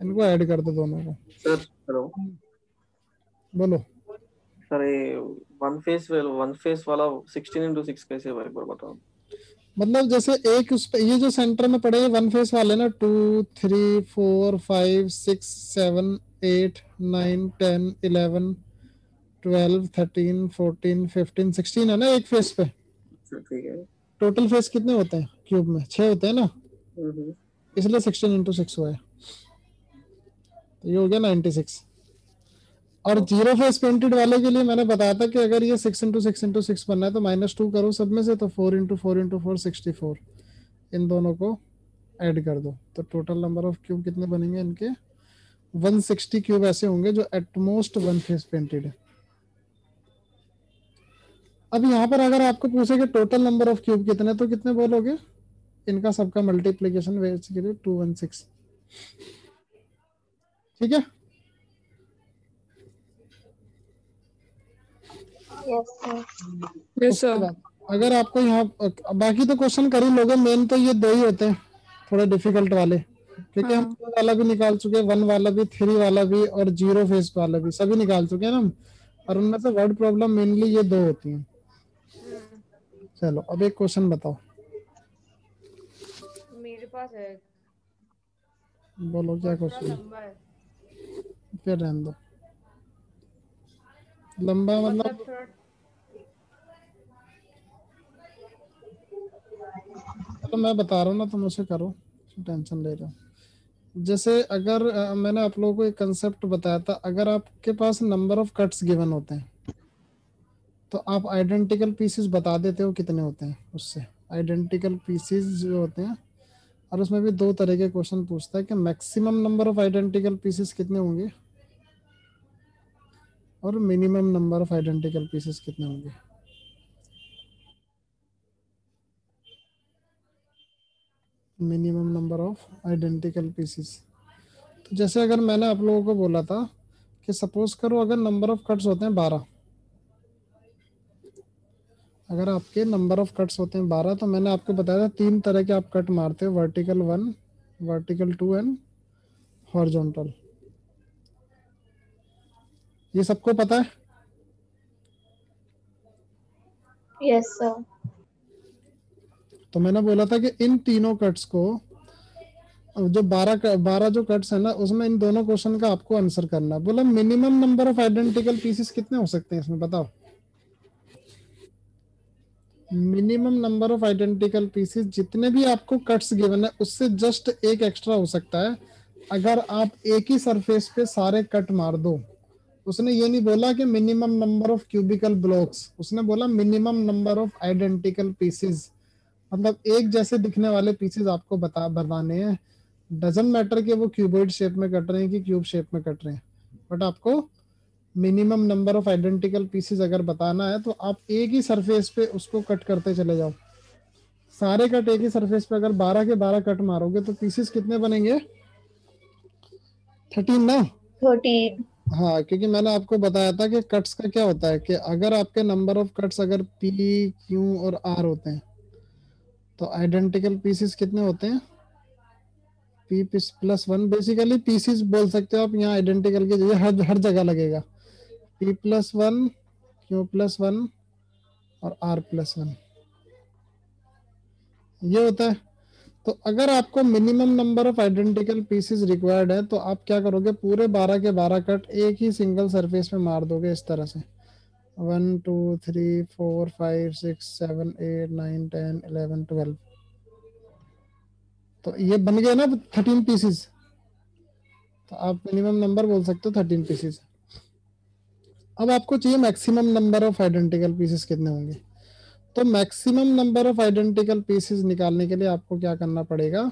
इनको ऐड कर दो दोनों को। सर हेलो बोलो सर, ये वन फेस वाला 16 into 6 कैसे भाई, एक बार बताओ। मतलब जैसे एक उस पे ये जो सेंटर में पड़े 1 फेस वाले ना 2 3 4 5 6 7 8 9 10 11 12 13 14 15 16 है ना एक फेस पे। ठीक है। टोटल फेस कितने होते हैं क्यूब में, 6 होते हैं ना, इसलिए 16 इंटू 6 हुआ है, तो ये हो गया 96। और 0 फेस पेंटेड वाले के लिए मैंने बताया था कि अगर ये 6 इंटू 6 इंटू 6 बनना है तो -2 करो सब में से, तो 4 इंटू 4 इंटू 4 64, इन दोनों को ऐड कर दो तो टोटल नंबर ऑफ क्यूब कितने बनेंगे इनके 160 क्यूब ऐसे होंगे जो एटमोस्ट 1 फेस पेंटेड है। अब यहाँ पर अगर आपको पूछे कि टोटल नंबर ऑफ क्यूब कितने, तो कितने बोलोगे, इनका सबका मल्टीप्लीकेशन बेसिकली 216। ठीक है। Yes sir. अगर आपको यहाँ बाकी तो क्वेश्चन कर ही लोगे, मेन तो ये 2 ही होते हैं थोड़े डिफिकल्ट वाले, क्योंकि हम 2 वाला भी निकाल चुके हैं, 1 वाला भी, 3 वाला भी, और 0 फेस वाला भी, सभी निकाल चुके हैं ना हम, और उनमें से वर्ड प्रॉब्लम मेनली ये 2 होती हैं। चलो अब एक क्वेश्चन बताओ। मेरे पास है। बोलो क्या क्वेश्चन है, लंबा है, फिर रहने दो। लंबा मतलब थोड़ा चलो मैं बता रहा हूँ ना, तुम उसे करो, टेंशन ले रहे हो। जैसे अगर मैंने आप लोगों को एक कंसेप्ट बताया था, अगर आपके पास नंबर ऑफ कट्स गिवन होते हैं तो आप आइडेंटिकल पीसेस बता देते हो कितने होते हैं, उससे आइडेंटिकल पीसेस जो होते हैं, और उसमें भी 2 तरह के क्वेश्चन पूछता है कि maximum number of identical pieces कितने होंगे और minimum number of identical pieces कितने होंगे। Minimum number of identical pieces, तो जैसे अगर मैंने आप लोगों को बोला था कि सपोज करो अगर नंबर ऑफ कट्स होते हैं 12, अगर आपके नंबर ऑफ कट्स होते हैं 12, तो मैंने आपको बताया था 3 तरह के आप कट मारते हो, वर्टिकल 1, वर्टिकल 2 एंड हॉरिजॉन्टल। ये सबको पता है? Yes sir. तो मैंने बोला था कि इन तीनों कट्स को, जो 12 जो कट्स है ना, उसमें इन दोनों क्वेश्चन का आपको आंसर करना है। बोला minimum number of identical pieces कितने हो सकते हैं इसमें, बताओ। Minimum number of identical pieces जितने भी आपको कट्स गिवन है उससे जस्ट एक एक्स्ट्रा हो सकता है, अगर आप एक ही सरफेस पे सारे कट मार दो उसने ये नहीं बोला कि minimum number of cubicle blocks, उसने बोला minimum number of identical pieces, मतलब एक जैसे दिखने वाले पीसेस आपको बताने हैं। डजंट मैटर कि वो क्यूबॉइड शेप में कट रहे हैं कि क्यूब शेप में कट रहे हैं, बट आपको minimum number of identical pieces अगर बताना है तो आप एक ही सरफेस पे उसको कट करते चले जाओ। सारे कट एक ही सरफेस पे अगर 12 के 12 कट मारोगे तो पीसेस कितने बनेंगे? 13 ना? 13। हाँ, क्योंकि मैंने आपको बताया था कि कट्स का क्या होता है कि अगर आपके नंबर ऑफ कट्स अगर पी, क्यू और आर होते हैं तो आइडेंटिकल पीसेस कितने होते हैं? P plus one. Basically pieces बोल सकते हो आप, यहाँ आइडेंटिकल की जगह हर जगह लगेगा। P plus one, Q plus one और आर प्लस वन, ये होता है। तो अगर आपको minimum number of identical pieces required है तो आप क्या करोगे, पूरे 12 के 12 कट एक ही सिंगल सरफेस में मार दोगे इस तरह से। 1 2 3 4 5 6 7 8 9 10 11 12, तो ये बन गए ना 13 पीसेस। तो आप मिनिमम नंबर बोल सकते हो 13 पीसेस। अब आपको चाहिए maximum number of identical pieces कितने होंगे। तो maximum number of identical pieces निकालने के लिए आपको क्या करना पड़ेगा,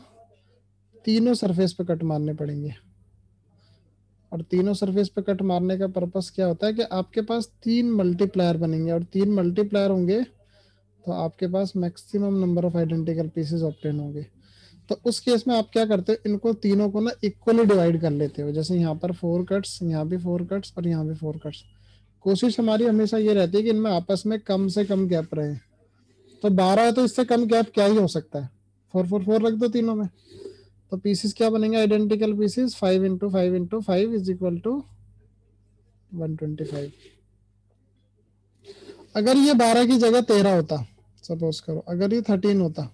तीनों सरफेस पे कट मारने पड़ेंगे। और तीनों सरफेस पे कट मारने का पर्पस क्या होता है कि आपके पास 3 मल्टीप्लायर बनेंगे, और 3 मल्टीप्लायर होंगे तो आपके पास maximum number of identical pieces obtain होंगे। तो उस केस में आप क्या करते हो, इनको तीनों को ना इक्वली डिवाइड कर लेते हो। जैसे यहाँ पर 4 कट्स, यहाँ भी 4 कट्स और यहाँ भी 4 कट्स। कोशिश हमारी हमेशा ये रहती है कि इनमें आपस में कम से कम गैप रहे। तो 12 है तो इससे कम गैप क्या ही हो सकता है, 4 4 4 रख दो तीनों में। तो पीसेस क्या बनेंगे identical pieces, 5 into 5 into 5 is equal to 125। अगर ये 12 की जगह 13 होता, सपोज करो, अगर ये 13 होता,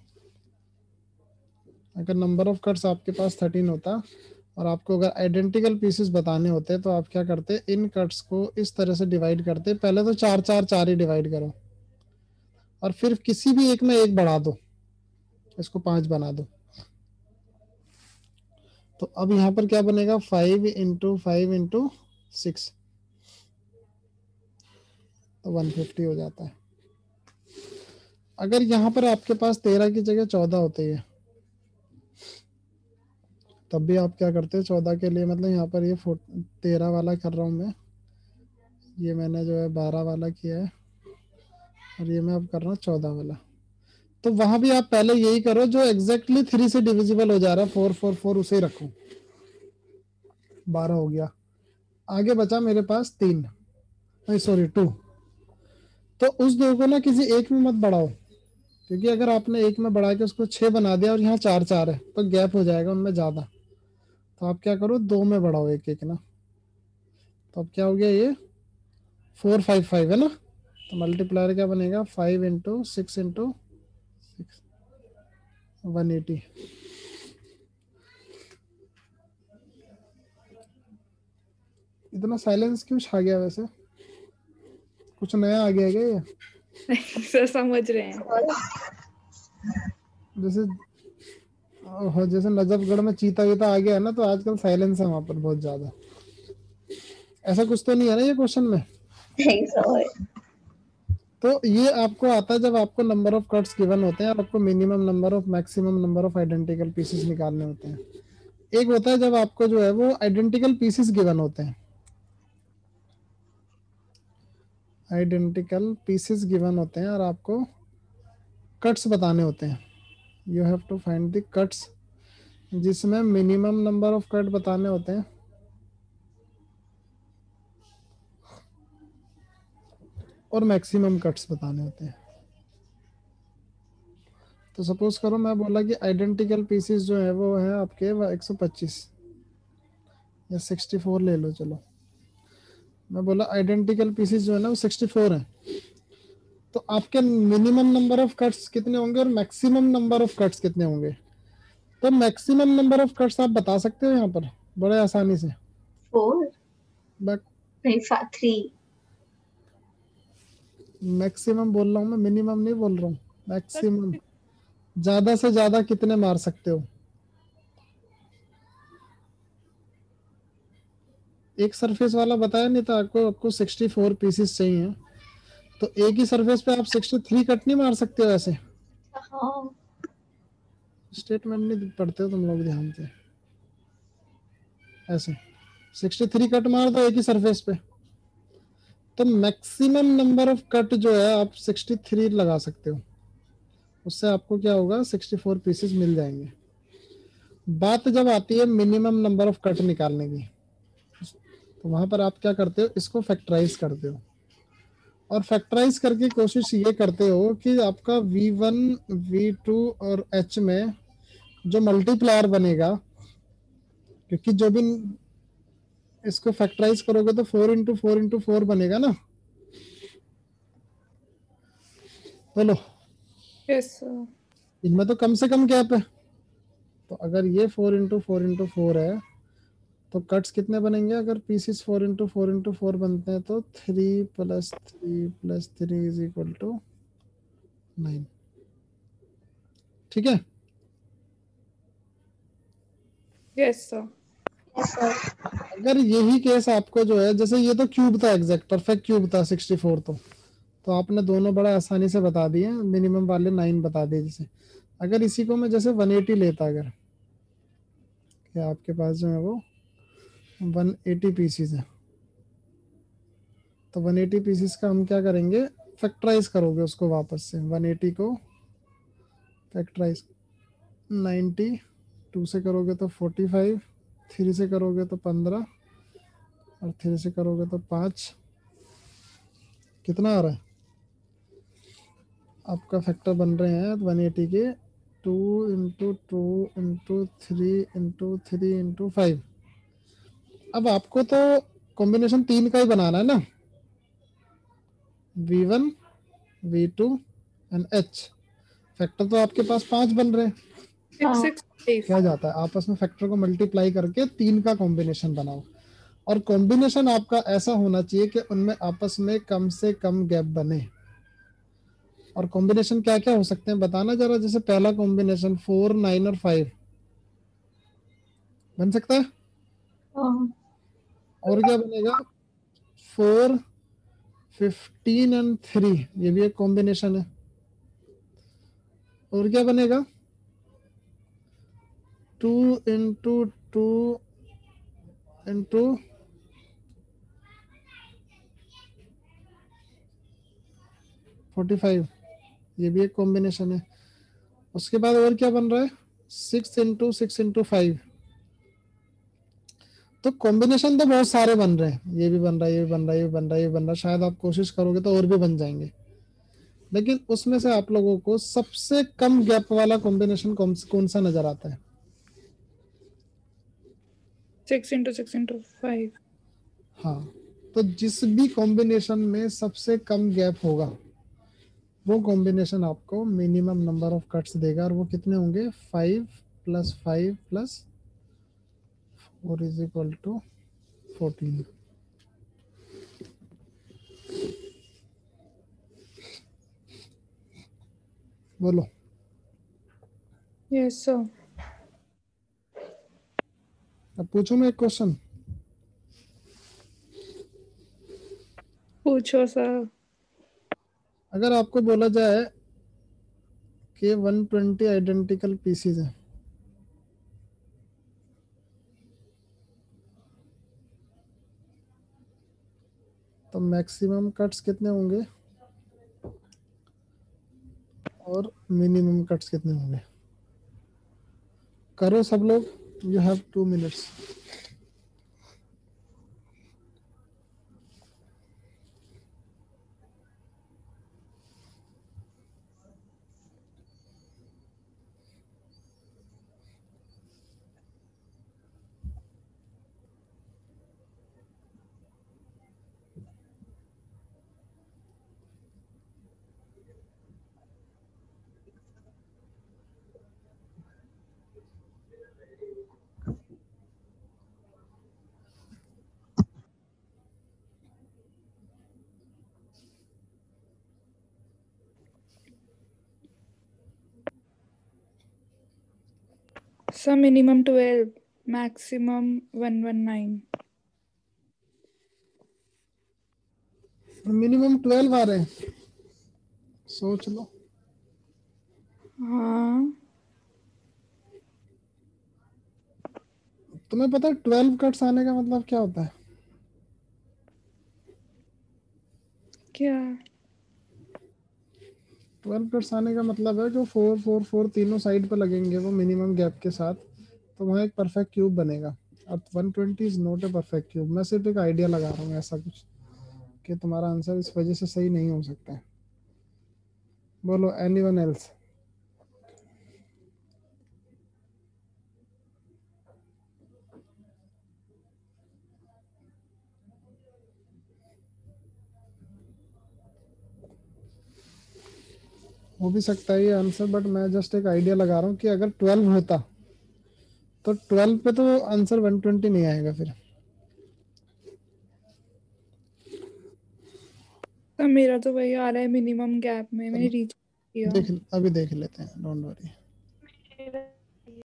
अगर नंबर ऑफ कट्स आपके पास 13 होता और आपको अगर आइडेंटिकल पीसेस बताने होते तो आप क्या करते, इन कट्स को इस तरह से डिवाइड करते। पहले तो 4 4 4 ही डिवाइड करो और फिर किसी भी एक में एक बढ़ा दो, इसको 5 बना दो। तो अब यहाँ पर क्या बनेगा, 5 इंटू 5 इंटू 6, तो 150 हो जाता है। अगर यहाँ पर आपके पास 13 की जगह 14 होते हैं तब भी आप क्या करते हैं, 14 के लिए, मतलब यहाँ पर ये 13 वाला कर रहा हूँ मैं, ये मैंने जो है 12 वाला किया है और ये मैं अब कर रहा हूँ 14 वाला। तो वहां भी आप पहले यही करो जो एग्जैक्टली 3 से डिविजिबल हो जा रहा है, 4 4 4 उसे ही रखो। 12 हो गया, आगे बचा मेरे पास 3, नहीं सॉरी 2। तो उस 2 को ना किसी एक में मत बढ़ाओ, क्योंकि अगर आपने एक में बढ़ा के उसको 6 बना दिया और यहाँ 4 4 है तो गैप हो जाएगा उनमें ज्यादा। तो आप क्या करो, 2 में बढ़ाओ एक एक ना। तो अब क्या हो गया, ये 4 5 5 है ना। तो मल्टीप्लायर क्या बनेगा, 5 इंटू 6 इंटू 6, 180। इतना साइलेंस क्यों छा गया वैसे, कुछ नया आ गया क्या ये? सर समझ रहे हैं। जैसे नजफगढ़ में चीता वीता आ गया है ना, तो आजकल साइलेंस है वहां पर बहुत ज्यादा। ऐसा कुछ तो नहीं है ना ये क्वेश्चन में? नहीं सर। तो ये आपको आता है जब आपको नंबर ऑफ कट्स गिवन होते हैं और आपको minimum number of maximum number of identical pieces निकालने होते हैं। एक होता है जब आपको जो है वो आइडेंटिकल पीसेस गिवन होते हैं, आइडेंटिकल पीसेस गिवन होते हैं और आपको कट्स बताने होते हैं। You have to find the cuts, जिसमें मिनिमम नंबर ऑफ कट बताने होते हैं और मैक्सिमम कट्स बताने होते हैं। तो सपोज करो मैं बोला कि आइडेंटिकल पीसेस जो है वो है आपके 125 या 64 ले लो, चलो मैं बोला आइडेंटिकल पीसेस जो है ना वो 64 है। तो आपके मिनिमम नंबर ऑफ कट्स कितने होंगे और मैक्सिमम नंबर ऑफ कट्स कितने होंगे? तो मैक्सिमम नंबर ऑफ कट्स आप बता सकते हो यहाँ पर बड़े आसानी से। 4 बट नहीं 3। मैक्सिमम बोल रहा हूँ मैं, मिनिमम नहीं बोल रहा हूँ, मैक्सिमम। ज्यादा से ज्यादा कितने मार सकते हो? एक सरफेस वाला बताया नहीं था आपको, आपको 64 पीसेस चाहिए, तो एक ही सरफेस पे आप 63 कट नहीं मार सकते हो ऐसे। हाँ स्टेटमेंट नहीं पढ़ते हो तुम लोग ध्यान से। ऐसे 63 कट मार दो एक ही सरफेस पे, तो मैक्सिमम नंबर ऑफ कट जो है आप 63 लगा सकते हो। उससे आपको क्या होगा, 64 पीसेस मिल जाएंगे। बात जब आती है मिनिमम नंबर ऑफ कट निकालने की, तो वहां पर आप क्या करते हो, इसको फैक्टराइज करते हो, और फैक्टराइज करके कोशिश ये करते हो कि आपका V1 V2 और H में जो मल्टीप्लायर बनेगा, क्योंकि जो भी इसको फैक्टराइज करोगे तो 4 × 4 × 4 बनेगा ना। बोलो, यस सर। इनमें तो कम से कम गैप है। तो अगर ये 4 × 4 × 4 है तो कट्स कितने बनेंगे, अगर पीसीस 4 × 4 × 4 बनते हैं तो 3 + 3 + 3 = 9। ठीक है। Yes sir. अगर यही केस आपको जो है, जैसे ये तो क्यूब था, एग्जैक्ट परफेक्ट क्यूब था 64, तो आपने दोनों बड़ा आसानी से बता दिए, मिनिमम वाले 9 बता दिए। जैसे अगर इसी को मैं जैसे 180 लेता, अगर क्या आपके पास जो है वो 180 पीसीस है, तो 180 पीसीस का हम क्या करेंगे, फैक्टराइज करोगे उसको वापस से, 180 को फैक्टराइज 90, 2 से करोगे तो 45, 3 से करोगे तो 15, और 3 से करोगे तो 5। कितना आ रहा है आपका, फैक्टर बन रहे हैं 180 के 2 × 2 × 3 × 3 × 5। अब आपको तो कॉम्बिनेशन 3 का ही बनाना है ना, V1 V2 and H। Factor तो आपके पास 5 बन रहे हैं। 665। क्या जाता है, आपस में फैक्टर को मल्टीप्लाई करके 3 का कॉम्बिनेशन बनाओ, और कॉम्बिनेशन आपका ऐसा होना चाहिए कि उनमें आपस में कम से कम गैप बने। और कॉम्बिनेशन क्या क्या हो सकते हैं बताना जरा। जैसे पहला कॉम्बिनेशन 4 9 और 5 बन सकता है। और क्या बनेगा, 4 15 एंड 3, ये भी एक कॉम्बिनेशन है। और क्या बनेगा, 2 × 2 × 45, ये भी एक कॉम्बिनेशन है। उसके बाद और क्या बन रहा है, 6 × 6 × 5। तो कॉम्बिनेशन तो बहुत सारे बन रहे हैं, ये भी बन रहा है, ये भी बन रहा है, ये भी बन रहा है, ये भी बन रहा है। शायद आप कोशिश करोगे तो और भी बन जाएंगे, लेकिन उसमें से आप लोगों को सबसे कम गैप वाला कॉम्बिनेशन कौन सा नजर आता है। 6 × 6 × 5। हाँ, तो जिस भी कॉम्बिनेशन में सबसे कम गैप होगा वो कॉम्बिनेशन आपको मिनिमम नंबर ऑफ कट्स देगा, और वो कितने होंगे, 5 + 5 + 4 = 14। बोलो। Yes sir. अब पूछूं मैं एक क्वेश्चन। पूछो सर। अगर आपको बोला जाए कि 120 आइडेंटिकल पीसीज हैं, तो मैक्सिमम कट्स कितने होंगे और मिनिमम कट्स कितने होंगे। करो सब लोग, you have 2 minutes. Sir minimum 12, maximum 119। Minimum 12 आ रहे हैं, सोच लो। हाँ तुम्हें पता है 12 कट्स आने का मतलब क्या होता है? क्या? 12 कट्स आने का मतलब है जो 4 4 4 तीनों साइड पे लगेंगे वो मिनिमम गैप के साथ, तो वहाँ एक परफेक्ट क्यूब बनेगा। अब 120 is not a perfect cube. मैं सिर्फ एक आइडिया लगा रहा हूँ ऐसा कुछ कि तुम्हारा आंसर इस वजह से सही नहीं हो सकता है। बोलो एनीवन एल्स? हो भी सकता है ये आंसर, बट मैं जस्ट एक आइडिया लगा रहा हूँ कि अगर 12 होता तो 12 पे तो आंसर 120 नहीं आएगा फिर। तो मेरा तो वही आ रहा है मिनिमम गैप में, मैंने रीच किया। देख अभी देख लेते हैं, डोंट वरी।